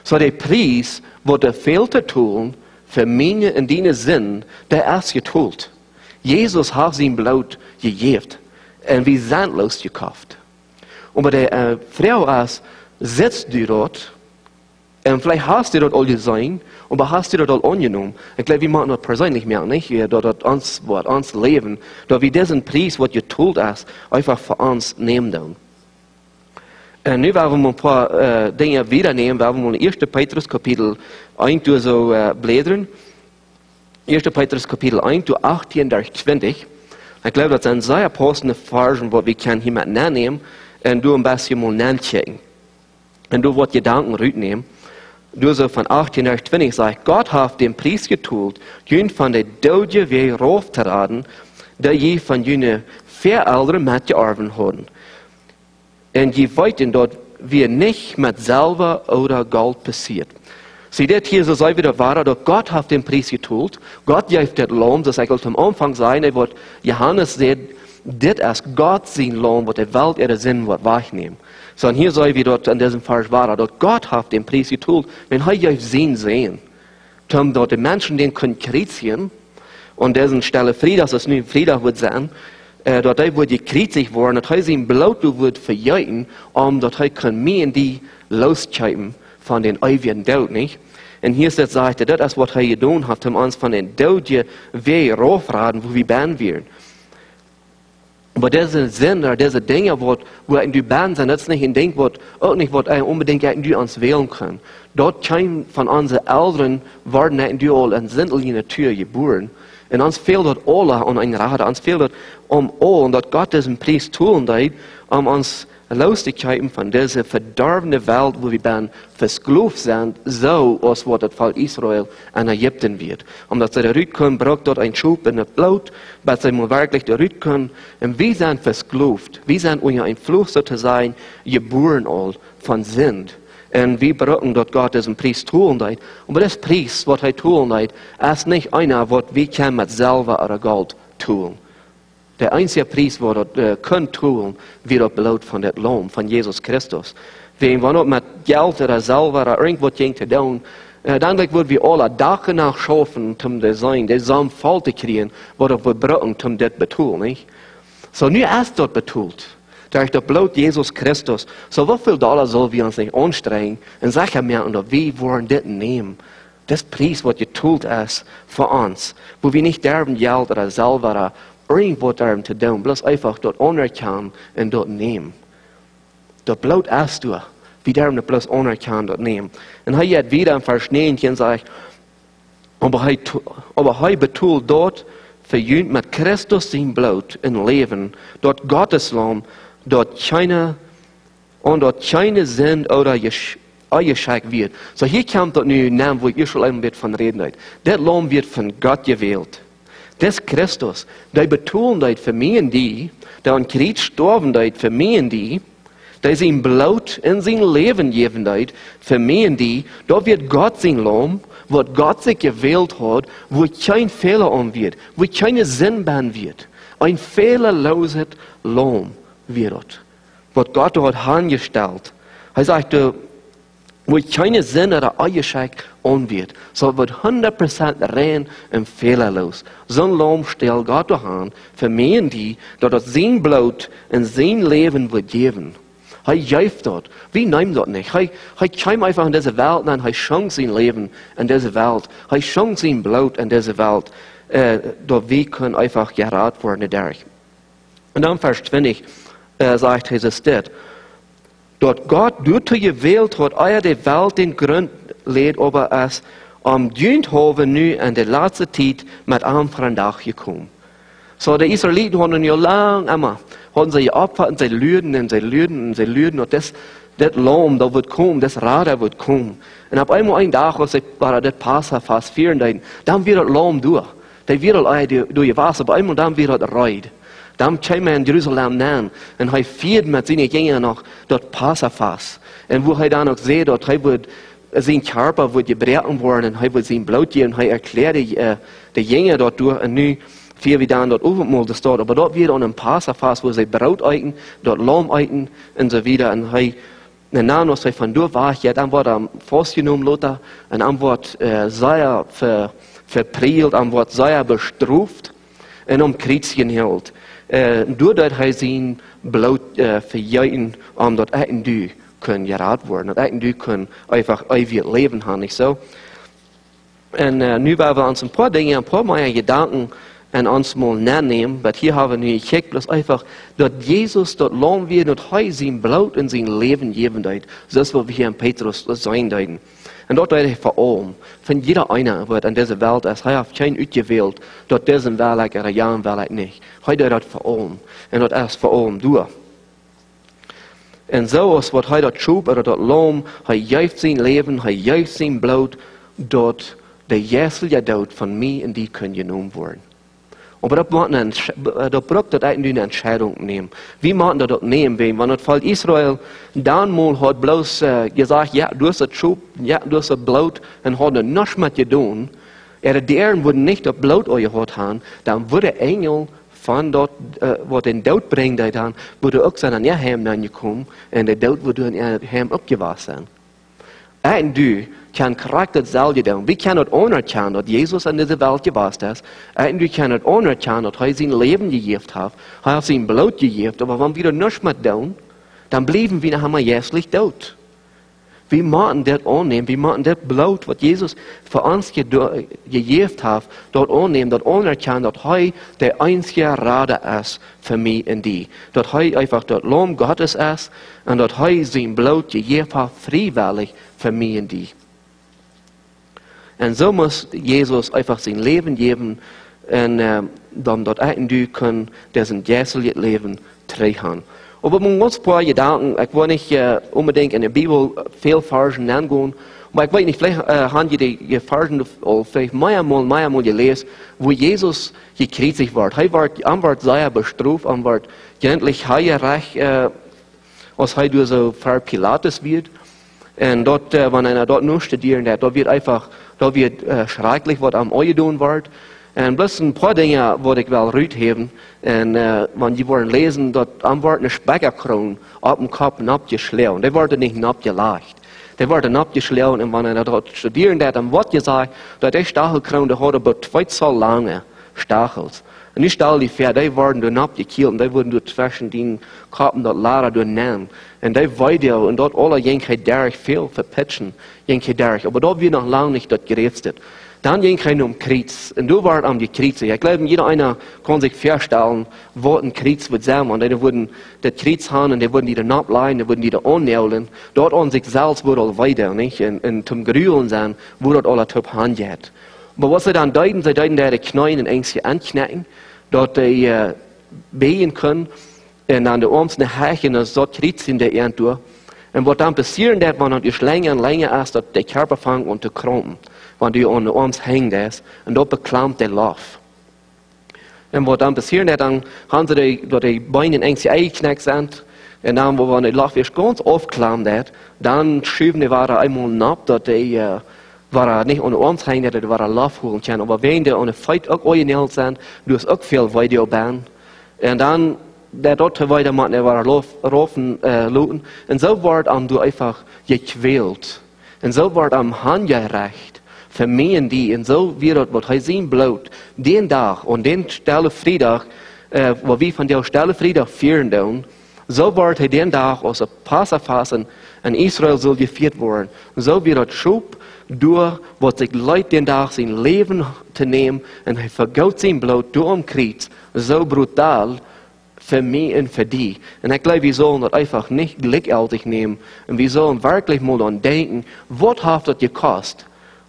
So der Preis, wo der fehlte tun, für meine in deine Sinn, der ist geteilt. Jesus hat sein Blut gegeben und wir sind losgekauft. Und bei der Frau ist, sitzt du dort und vielleicht hast du dort all gesehen und hast du dort all angenommen. Ich glaube, wir machen das persönlich mehr, nicht? Dort uns leben, dass wir diesen Preis, was geteilt ist, einfach für uns nehmen. Nu werden wir ein paar Dinge wiedernehmen, werden wir in 1. Petrus Kapitel 1 so blädern. 1. Petrus Kapitel 1, 18 durch 20. Ich glaube, das sind sehr passende Versen, die wir können hier mitnehmen und du ein bisschen mal nachchecken. Und du wirst Gedanken rübernehmen. Du so von 18 durch 20 sagst, Gott hat den Preis geteilt, jün von der Daude wie raufzuraten, der je von jüne Verälder mitgearbeitet haben. Und je weiten dort, wie nicht mit Silber oder Gold passiert. Sie das hier so sei wieder wahr, dass Gott hat den Preis geteilt. Gott gibt das Lohn, das soll am Anfang sein, was Johannes sagt, das ist Gott sein Lohn, was der Welt ihre Sinn wird wahrnehmen. So, und hier sei wie dort an diesem Vers wahr, dass Gott hat den Preis geteilt, wenn er euch sehen, dann dort die Menschen den können kritizieren, und diesen Stelle Frieden, dass es nun Frieden wird sein, dort wird gekriegt worden, dass er sein Blut wird verjäten, dass er kann mir in die loskeipen von den ewigen Daut, nicht? Und hier ist das sagt, das ist, was er getan hat, um uns von den Daut weh raufraten, wo wir werden werden. Aber diese Sinn, diese Dinge, wo in die Band sind, das ist nicht ein Ding, auch nicht, was unbedingt in die uns wählen können. Dort kein von unseren Eltern werden in die all in Sindellinie Tür geboren. Und uns fehlt dort alle an ein Rat, uns fehlt dort all, dass Gott diesen Preis tun wird, uns loszukriegen von dieser verdorbenen Welt, wo wir dann versklavt sind, so als was das Volk Israel in Ägypten wird. Dass sie da können, braucht dort ein Schub in das Blut, dass sie mal wirklich da können. Und wir sind versklavt. Wir sind unter ein Fluch sozusagen geboren all von Sinn. Und wir brauchen dort Gott diesen Preis tun wird. Aber das Preis, was er tun wird, ist nicht einer, was wir können mit Silber oder Gold tun. Der einzige Preis, was wir können tun, wird das Blut von dem Lamm, von Jesus Christus. Wenn wir nicht mit Geld oder Silber oder irgendwas zu tun, dann würden wir alle Tage nach schaffen, um das sein, das Samen voll zu kriegen, was wir brauchen, um das zu tun, nicht? So, nu ist das betont. Durch das Blut Jesus Christus. So, wie viel Dollar sollen wir uns nicht anstrengen und sagen mehr, und wir wollen das nehmen. Das Preis, was geteilt ist für uns, wo wir nicht derben Geld oder Silber oder irgendwo darum zu tun, bloß einfach dort anerkennen und dort nehmen. Das Blut ist du, wie darum bloß anerkennen dort nehmen. Und hier hat wieder im Vers 9 sagt, aber er betont dort, verjühnt mit Christus sein Blut in Leben, dort Gottes Lamm, dort keine Sinn oder eingeschickt wird. So hier kommt dort ein Name, wo Israel wird von reden. Das Lamm wird von Gott gewählt. Das Christus, der betont für mich und die, der an Kreuz gestorben hat für mich und die, Die zijn bloot in zijn leven geven uit, für mij die, da wird Gott sein Lamm, wat Gott sich gewählt hat, wo kein Fehler an wird, wo keine Sinn ban wird. Ein fehlerloses Lamm wird, was Gott hat angestellt. Er sagt, wo keine Sinn oder Eigenschaften an wird, so wird 100% rein und fehlerlos. So ein Lamm stellt Gott an, für mich die, dass das sein Blut in sein Leben wird geben. Er jäuft dort. Wir nehmen das nicht. Er kam einfach in diese Welt und er schenkt sein Leben in diese Welt. Er schenkt sein Blut in diese Welt. Dass wir können einfach gerettet werden dadurch. Und dann Vers 20 sagt Jesus das. Dort Gott durch die gewählt hat, die Welt den Grund legt, aber es am Dient haben nu in der letzten Zeit mit einem Tag gekommen. So, die Israeliten haben ja lang immer, haben sie geopfert und sie lüden und sie lüden und sie lüden und das Lamm, da wird kommen, das Radar wird kommen. Und auf einmal einen Tag, als war das Passa fast 4 Tagen, dann wird das Lamm durch. Der wird all durch Wasser, aber einmal dann wird das Reid. Dann kam er in Jerusalem nähen und er fiert mit seinen Jüngern noch dort Passafast. Und wo er dann auch sieht, dort sein Körper wird gebrochen worden und er wird sein Blut geben und er erklärt die Jünger dort durch und nu vier wie dann dort oben das dort. Aber dort wird an einem Passafast, wo sie Brot essen, dort Lamm essen und so weiter. Und dann, als er von dort war, ja, dann wird er festgenommen, Lothar, und dann wird sehr verprellt, dann wird sehr bestraft und Kreuz gehielt. Doordat hij zijn bloot verjuiten, omdat hij en du kunnen geraad worden. Dat hij en du kunnen einfach eeuwig leven hebben, niet zo? En nu willen we ons een paar dingen, een paar mooie gedanken en ons mal nemen. Maar hier hebben we nu gekeken, bloß einfach, dat Jezus dat lang weer, dat hij zijn bloot in zijn leven geven deed. Zoals we hier in Petrus zijn deiden. En dat deed hij voor allem. Van jeder einer wordt in deze wereld, als hij heeft geen uitgewählt, dat deze wereld er jaren wereld niet. Hij deed dat voor allem. En dat is voor allem door. En zoals wat hij dat schoof, oder dat lam, hij juicht zijn leven, hij juicht zijn bloed, dat de jäslige dood van mij en die kunnen genomen worden. Aber da braucht das eigentlich eine Entscheidung nehmen. Wie machen das nehmen? Wenn das Volk Israel dann mal hat bloß gesagt, ja, du hast das Schub, ja, du hast das Blut, und hat nichts mit getan, deren würden nicht das Blut gehabt haben, dann würde der Engel von dort, wo den Daut bringt, dann würde auch sein, ja, heim dann gekommen, und der Daut würde in heim abgewaschen. Und du kan Charakter selber doen. Wir können das anerkennen, dass Jesus in dieser Welt gewesen ist. Und wir können das anerkennen, dass er sein Leben gegeben hat. Er hat sein Blut gegeben. Aber wenn wir das nicht mehr tun, dann bleiben wir nachher jährlich tot. Wir müssen das annehmen. Wir müssen das Blut, was Jesus für uns gegeben hat, dort annehmen, dort anerkennen, dass er der einzige Retter ist für mich und die. Dass er einfach das Lamm Gottes ist und dass er sein Blut gegeben hat, freiwillig für mich und die. Und so muss Jesus einfach sein Leben geben und dann dort ein du können, dessen jährliches Leben tragen. Aber man muss ein paar Gedanken, ich will nicht unbedingt in der Bibel viel Versen nennen, aber ich weiß nicht, vielleicht haben die Versen vielleicht mehrmal gelesen, wo Jesus gekreuzigt wird. Er wird sehr bestraft, er wird gänzlich heilreich, als er durch so für Pilatus wird. Und dort, wenn einer dort nur studieren, da wird schrecklich, was am Oje tun wird. Und bloß ein paar Dinge wollte ich wel rausheben. Und wenn die wollen lesen, dort am wird eine Speckerkrone auf dem Kopf abgeschlagen. Die wurde nicht abgelacht. Die wurde abgeschlagen. Und wenn einer dort studieren, dann wird gesagt, dass die Stachelkrone, die hat aber 2 so lange Stachels. Und nicht all die Pferde, die wurden dann abgekillt und die wurden durch zwischen den Kappen dort Lara durchnehmen. Und die weiden und dort alle jenke derich viel verpitchen, jenke derich. Aber dort wird noch lange nicht dort gerätstet. Dann jenke Kreuz. Und du warst am die Kreuze. Ich glaube, jeder einer kann sich vorstellen, wo ein Kreuz wird sein. Und die würden das Kreuz haben und die würden die dann ableihen, die würden die da annählen. Dort an sich selbst würde all weiter, nicht? Und zum Grühlen sein, wo dort alle top handgeht. Aber was sie dann deuten, dass die Knien und Ängste anknacken, dass die beten können und an der Arms eine Hechen und so Kreuz in der Erde durch. Und was dann passieren wird, wenn es länger und länger ist, dass der Körper fängt an zu krampen. Wenn du an der Arms hängt ist, und dort beklemmt der Lauf. Und was dann passieren wird, dann haben sie die Beine in Ängste eingeknackt sind, En dan, wo we lag weer ganz aufklamen dat, dan schuiven die waren einmal nap, dat die waren niet onder ons heen, dat die waren lafholen kunnen. Maar wenn die onder feit ook origineel zijn, dus ook veel video ban. En dan, dat weiter machen, die waren rofen, looten. En zo wordt am du einfach gequält. En zo wordt am handgerecht. Für mich und die. En zo wird wat hij zien bloot, den dag, und den stelle Freitag, wo wir von der stelle Freitag vieren doen, so wird hij den dag als een Passafasten in Israel soll gevierd worden. So wird het schub door wat zich leidt den dag zijn leven te nemen en hij vergoot zijn bloed door hem kriegt. So brutal für mich und für die. Und ich glaube, wir sollen das einfach nicht gleichgültig nehmen. Und wir sollen wirklich mal an denken, was hat das gekostet,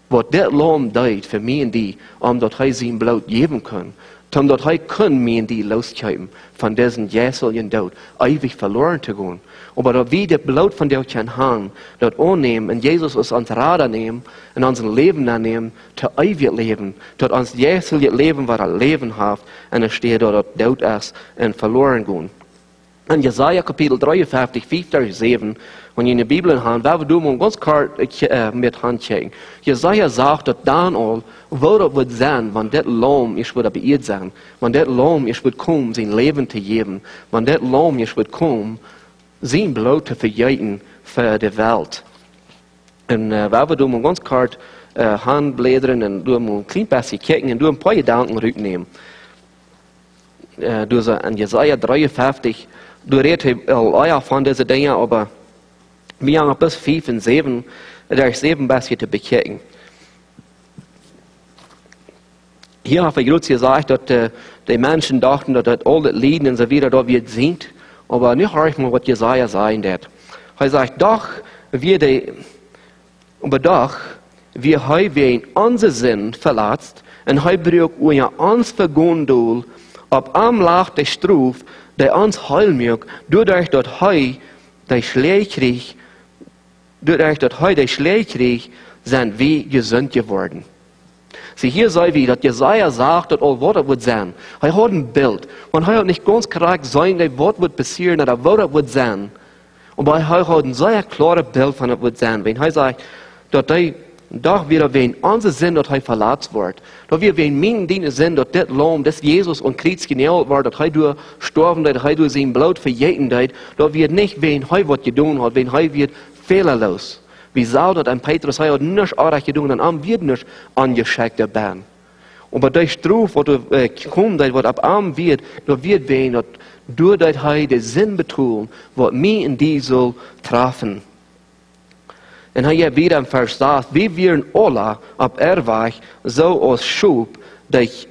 was das Lamm deut für mich und die, dass er sein Blut geben kann. Dass er können mich und die loskaufen von diesem jährlichen Tod, ewig verloren zu gehen. Aber dass wir das Blut von dir können haben, das annehmen und Jesus uns ans Rad nehmen und unser Leben annehmen, zu ewig leben, dass uns jährliches Leben, was er Leben hat, und es steht dort, dass Tod ist und verloren gehen. In Jesaja Kapitel 53, 5-7, wenn ihr in der Bibel haben, werden wir mal ganz kurz mit Hand checken. Jesaja sagt, dass dann all, wo das wird sein, wenn das Lamm ist, wird beirrt sein, wenn das Lamm ist, wird kommen, sein Leben zu geben, wenn das Lamm ist, wird kommen, sein Blut zu vergeben für die Welt. Und werden wir mal ganz kurz handblädern und mal ein klein bisschen checken und ein paar Gedanken rücknehmen. In Jesaja 53, du redest auch von diesen Dingen, aber wir haben bis 5 und 7, da ist 7 bisschen zu bechecken. Hier habe ich gerade gesagt, dass die Menschen dachten, dass das all das Lieden und so wieder da wird sind, aber nicht höre ich mal, was Jesaja sagen wird. Er sagt, doch, wir in unser Sinn verletzt und er braucht unser uns vergondol, ob am Lach der Struf, der uns heilmög, dadurch, dass er der Schlägkrieg, sind wir gesund geworden. Sie hier sei wie, dass Jesaja sagt, dass all was wird sein. Er hat ein Bild. Und er hat nicht ganz korrekt sein, was wird passieren, oder was wird sein. Aber er hat ein sehr klares Bild von was wird sein. Wenn er sagt, dass doch wieder wenn unser Sinn, dass er verletzt wird. Dass wir wenn mein Diener sind, dass das Lamm, das Jesus und Kreuz genäht wird, dass er durch sterben, dass er durch sein Blut verjäten hat, dass wir nicht wenn er was getan hat, wenn er wird fehlerlos. Wie sau dat an Petrus hat nichts Arach gedungen, und am wird nicht angeschickt werden. Aber durch Struf, wo du kommt, was ab am wird, da wird wen, dass durch das er den Sinn betont, was mich in die soll treffen. Und er wieder im Vers sagt, wir werden alle ab Erwach so aus Schub, dass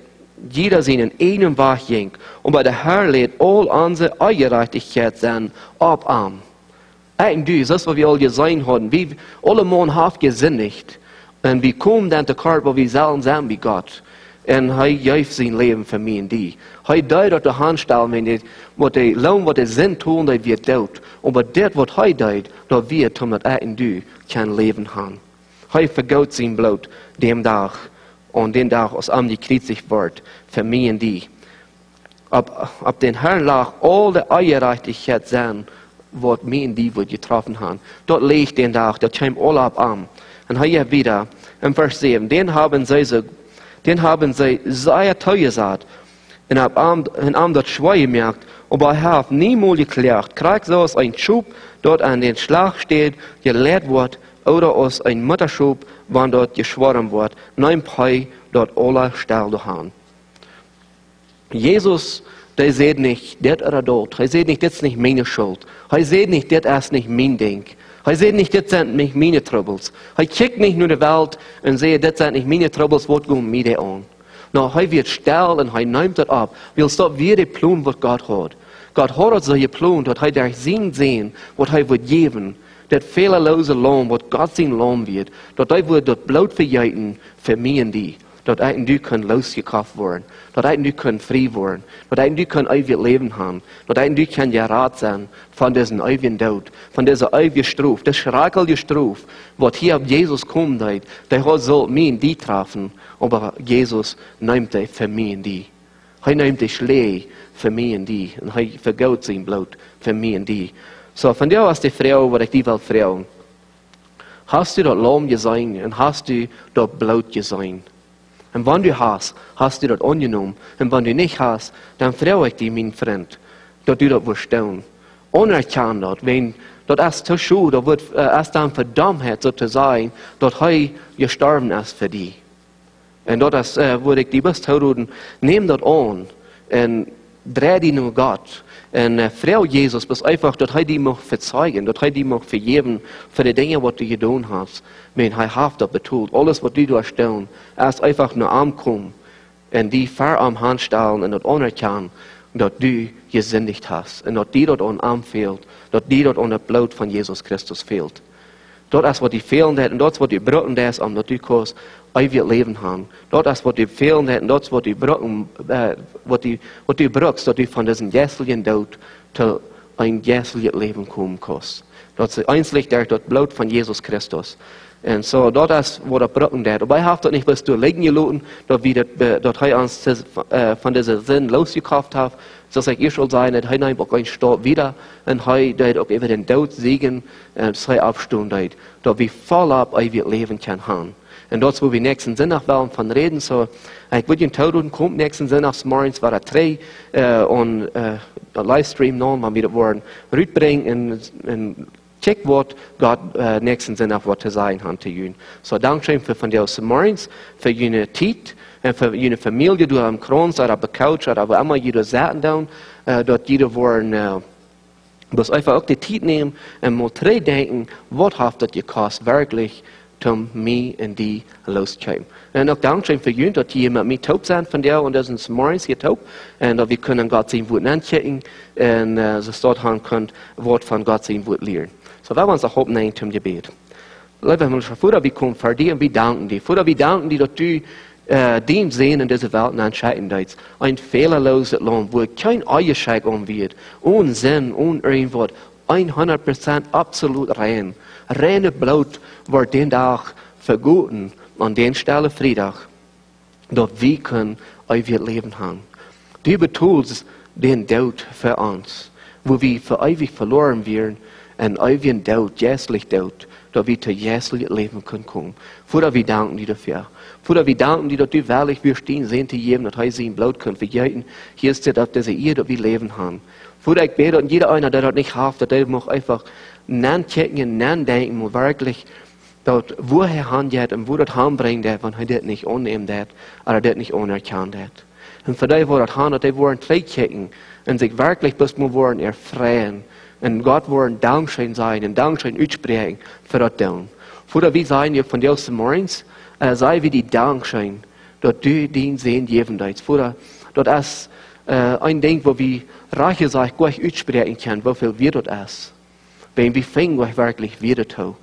jeder seinen eigenen Weg ging. Und bei der Herr lädt all unsere Ungerechtigkeit sein ab am. Und das ist, was wir alle gesehen haben. Wir alle Mann haben gesündigt. Und wir kommen dann zu Kart, wo wir selten sind wie Gott. Und er gibt sein Leben für mich und die. Er deut auf der Hand stellen, wenn was der Lohn, was der Sinn tun, das wird dort. Aber das, was er deut, da wird, damit und du kein Leben haben. Er vergaut sein Blut dem Tag. Und den Tag, als am die kritzig wird, für mich und die. Ab den Herrn lag all die Ungerechtigkeit sein, was mich und die wird getroffen haben. Dort liegt den Tag, der kommt alle ab an. Und hier wieder, im Vers 7, den haben sie sehr teuer gesagt. Und haben dort schwer gemerkt, aber er hat niemals geklärt, kriegt so aus ein Schub, dort an den Schlag steht, gelehrt wird, oder aus ein Mutterschub, wann dort geschworen wird, nein Pai, dort alle Stelle haben. Jesus, der sieht nicht, das oder dort. Er sieht nicht, das ist nicht meine Schuld. Er sieht nicht, das ist nicht mein Ding. Er sieht nicht, das sind nicht meine Troubles. Er guckt nicht nur die Welt und sieht, das sind nicht meine Troubles, was gehen mir an. No, er wird still und er nimmt das ab. Weil das wie der Plan, was Gott hat. Gott hat so geplant, dass er durch sein sehen, was er wird geben. Das fehlerlose Lamm, was Gott sein Lamm wird. Dass er wird das Blut verjäten für mich und die. Dass er und du können losgekauft werden. Dass er und du können frei werden. Dass er und du können ewig Leben haben. Dass er und du können gerat sein von diesem ewigen Tod. Von dieser ewigen Struf. Das schreckliche Struf, was hier auf Jesus kommt, der soll mich und die treffen. Aber Jesus nimmt er für mich und die. Hij nimmt die Schlee für mich und die. Und hij vergaut sein Blut für mich und die. So, von dir aus die Frau, was ich die will fragen. Hast du dort Lamm gesehen und hast du dort Blut gesehen? Und wenn du hast du dort angenommen. Und wenn du nicht hast, dann frage ich dich, mein Freund, dass du dort wirst tun. Unerkannt dort, wenn dort erst zu schuld, dort wird erst dann Verdammtheit sozusagen, dort er gestorben ist für dich. Und dort würde ich die best houden, neem dat aan en dreh die naar Gott. En frau Jesus, bis einfach, dass er die mag verzeigen, dass er die mag vergeben für die Dinge, was du getan hast. Men er hat das betont, alles, was du durchstellen, erst einfach nur ankommen und die vor am Hand stellen und das anerkennen, dass du gesündigt hast und dass die dort an Arm fehlt, dass die dort an das Blut von Jesus Christus fehlt. Dat is wat die fehlen hat und dat is wat die broken is, omdat du koos ewig Leben haben. Dat is wat die fehlen hat und dat is wat die broken, wat du brauchst, dass du von diesem jässlichen Tod zu ein jässliches Leben kommen kannst. Dat ist einzig durch das Blut von Jesus Christus. Und so, dat is wat er broken hat. Aber ich habe das nicht, was du liegen gelassen, dass er uns von dieser Sinn losgekauft hat. So sag ich soll sein, dass er einfach ein Stab wieder und er auch über den Tod siegen und sei abstehen, dass wir voll ab ewig Leben kann haben. Und das, wo wir nächsten Sonntag wollen von reden, so, ich würde den Tod kommt nächsten Sonntag morgens, war 3 und der Livestream noch, wenn wir das wollen, rüberbringen und check, was Gott nächsten Sonntag was zu sein hat zu ihnen. So, Dankeschön für von dir aus morgens, für jene Zeit. En voor je familie, du am Kranz oder auf der Couch oder wo immer jeder zaten dan, dort jeder wollen, bloß einfach auch die Zeit nehmen und mal drei denken, was hat das gekostet wirklich, um mich und die loszukommen. Und auch Dankeschön für jeden, dass die mit mir taub sind von dir und das ist morgens hier taub und dass wir können Gott sein Wort anschauen und so dort haben können, Wort von Gott sein Wort lernen. So, wir wollen uns auch hoffen, zum Gebet. Lieber Himmlischer Vater, wir kommen vor dir und wir danken dir. Vater, wir danken dir, dass du den sehen in dieser Welt entscheiden deits. Ein fehlerloses Land, wo kein Eierscheik wird, ohne Sinn, ohne irgendwas, 100% absolut rein. Reine Blut wird den Tag verguten, an den Stelle Freitag, dass wir können ewig Leben haben. Du betulst den Tod für uns, wo wir für ewig verloren werden, und ewigen Tod, jässlich Tod, dass wir zu jässlich Leben können kommen. Vater, wir danken dir dafür. Vater, wir danken dir, dass du wirklich wir stehen sehen zu jedem, dass er sein Blut können vergeben. Hier ist es auf diese Erde, dass wir leben haben. Vater, ich bete, und jeder einer, der das nicht hat, dass der muss einfach nachchecken, nachdenken, und wirklich, dass woher handelt und wo das hinbringt, wenn er das nicht annehmen hat, oder das nicht anerkannt hat. Und für die, wo das handelt, die wollen checken und sich wirklich bis wir wollen erfreuen. Und Gott wollen Dankeschön sein und Dankeschön aussprechen für das tun. Vater, wir sagen dir von dir aus morgens, sei wie die Dankeschön, dass du den Sehen geben willst. Vater, das ist ein Ding, wo wir reiche Sachen gleich aussprechen können, wie viel wir das ist. Wenn wir fangen, gleich wirklich wieder zu.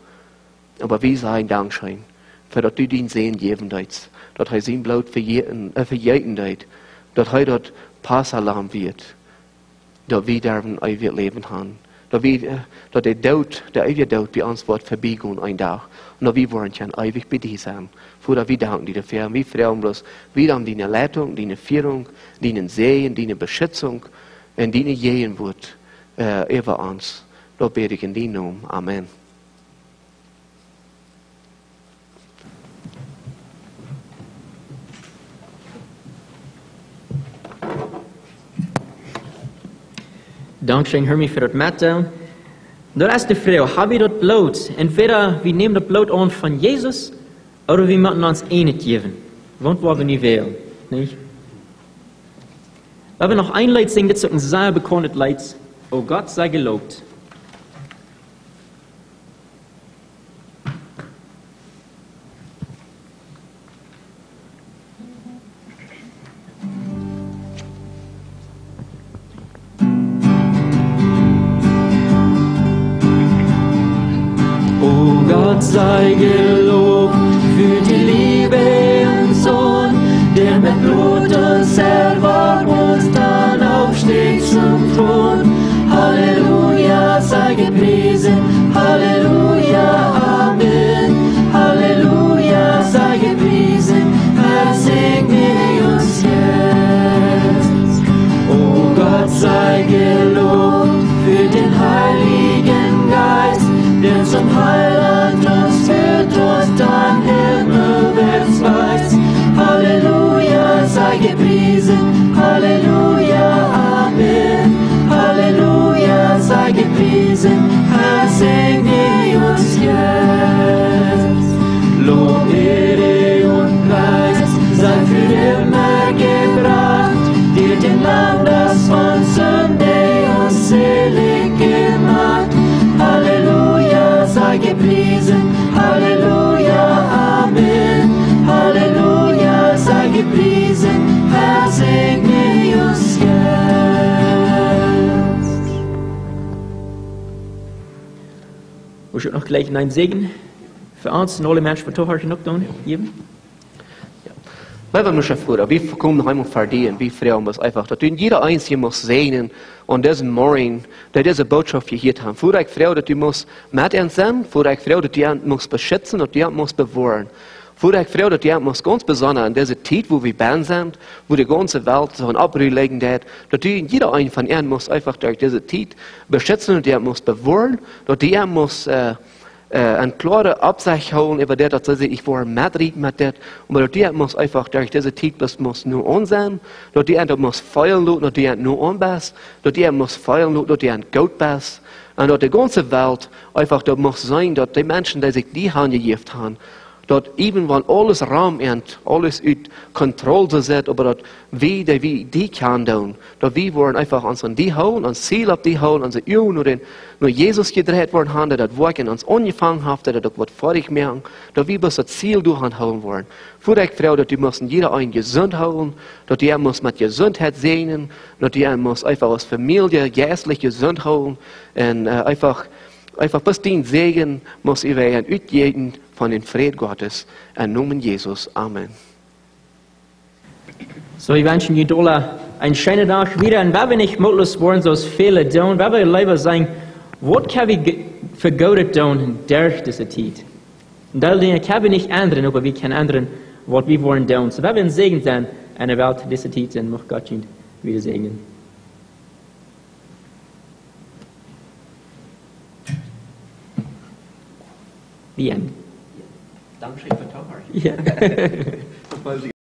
Aber wir sagen Dankeschön, für dass du den Sehen geben willst. Dass er sein Blut für jeden willst. Dass er dort Passalam wird. Dass wir dürfen ewig Leben haben. Dass der Tod, der ewige Tod bei uns wird vorbeigehen ein Tag. Und dass wir wollen ewig bei dir sein. Vater, wir danken dir dafür. Wir freuen uns wieder um deine Leitung, deine Führung, deinen Segen, deine Beschützung und deine Gegenwart über uns. Das bete ich in deinem Namen. Amen. Dankzij Hermie voor het metdown. De eerste vraag, hebben we dat bloed? Entweder we nemen dat bloed aan van Jezus, of we moeten ons enig geven. Want wat we niet willen. Niet? We hebben nog een lied zingen, dit is ook een zeer bekend lied. O Gott sei gelobt. Gott sei gelobt für die Liebe im Sohn, der mit Blut uns erwarb uns dann aufsteht zum Thron. Halleluja sei gepriesen, Halleluja, Amen. Halleluja sei gepriesen, Herr segne uns jetzt. Heiland uns führt und an Himmelwärts weist. Halleluja, sei gepriesen, Halleluja, Amen. Halleluja, sei gepriesen, Herr, segne uns jetzt. Lob, Ehre und Preis sei für immer gebracht, dir den Lamm, das von Sünde uns selig gemacht. Halleluja, sei gepriesen, Halleluja, Amen. Halleluja, sei gepriesen, Herr, segne uns jetzt. We should nog gleich einen Segen für uns und alle Menschen, die toehoren noch tun, geben. Wij willen ons voor, we komen nog eenmaal verdienen, we vragen ons einfach, dat u jeder einzelne muss sehen und diesen Morgen, dat diese Botschaft hier haben. Voor ik vraag dat u muss met ons zijn, voor ik vraag dat u muss beschützen und u muss bewahren. Voor ik vraag dat u muss ganz besonders in dieser Zeit, wo wir ben sind, wo die ganze Welt so ein Abrühl legen hat, dat u jeder ein von ihnen muss einfach durch diese Zeit beschützen und u muss bewahren, dat u muss een klare Absicht houden über das, dass sie ich war mitreden mit das, aber die muss einfach durch diese Zeit, das muss nur on sein, dass die muss feiern, dass die nur on bist, dass die muss feiern, dass die gut bist, und dass die ganze Welt einfach da muss sein, dass die Menschen, die sich die Hand gegeben haben, dass even wenn alles Raum und alles uit Kontrolle setzt, aber dass wir die kann tun, dass wir wollen einfach uns an die holen, ans Ziel auf die holen, unsere Augen nur Jesus gedreht worden haben, dass das Werk in uns angefangen hat, dass das was fertig machen, dass wir bis das Ziel durchhauen wollen. Für die Frau, dass die müssen jeder ein gesund holen, dass die muss mit Gesundheit sehen, dass die muss einfach als Familie geistlich gesund holen und einfach bis den Segen muss ich werden utgeben von den Frieden Gottes. Im Namen Jesus. Amen. So, ich wünsche Ihnen alle einen schönen Tag wieder. Und wenn wir nicht mutlos worden, so es viele tun, wenn wir lieber sagen, was kann wir für Gott tun durch diese Zeit? Und da können wir nicht ändern, aber wir können ändern, was wir wollen tun. So, wenn wir ein Segen sein in der Welt dieser Zeit, dann muss Gott ihn wieder segnen. The end. Dankeschön für Taucher. Yeah.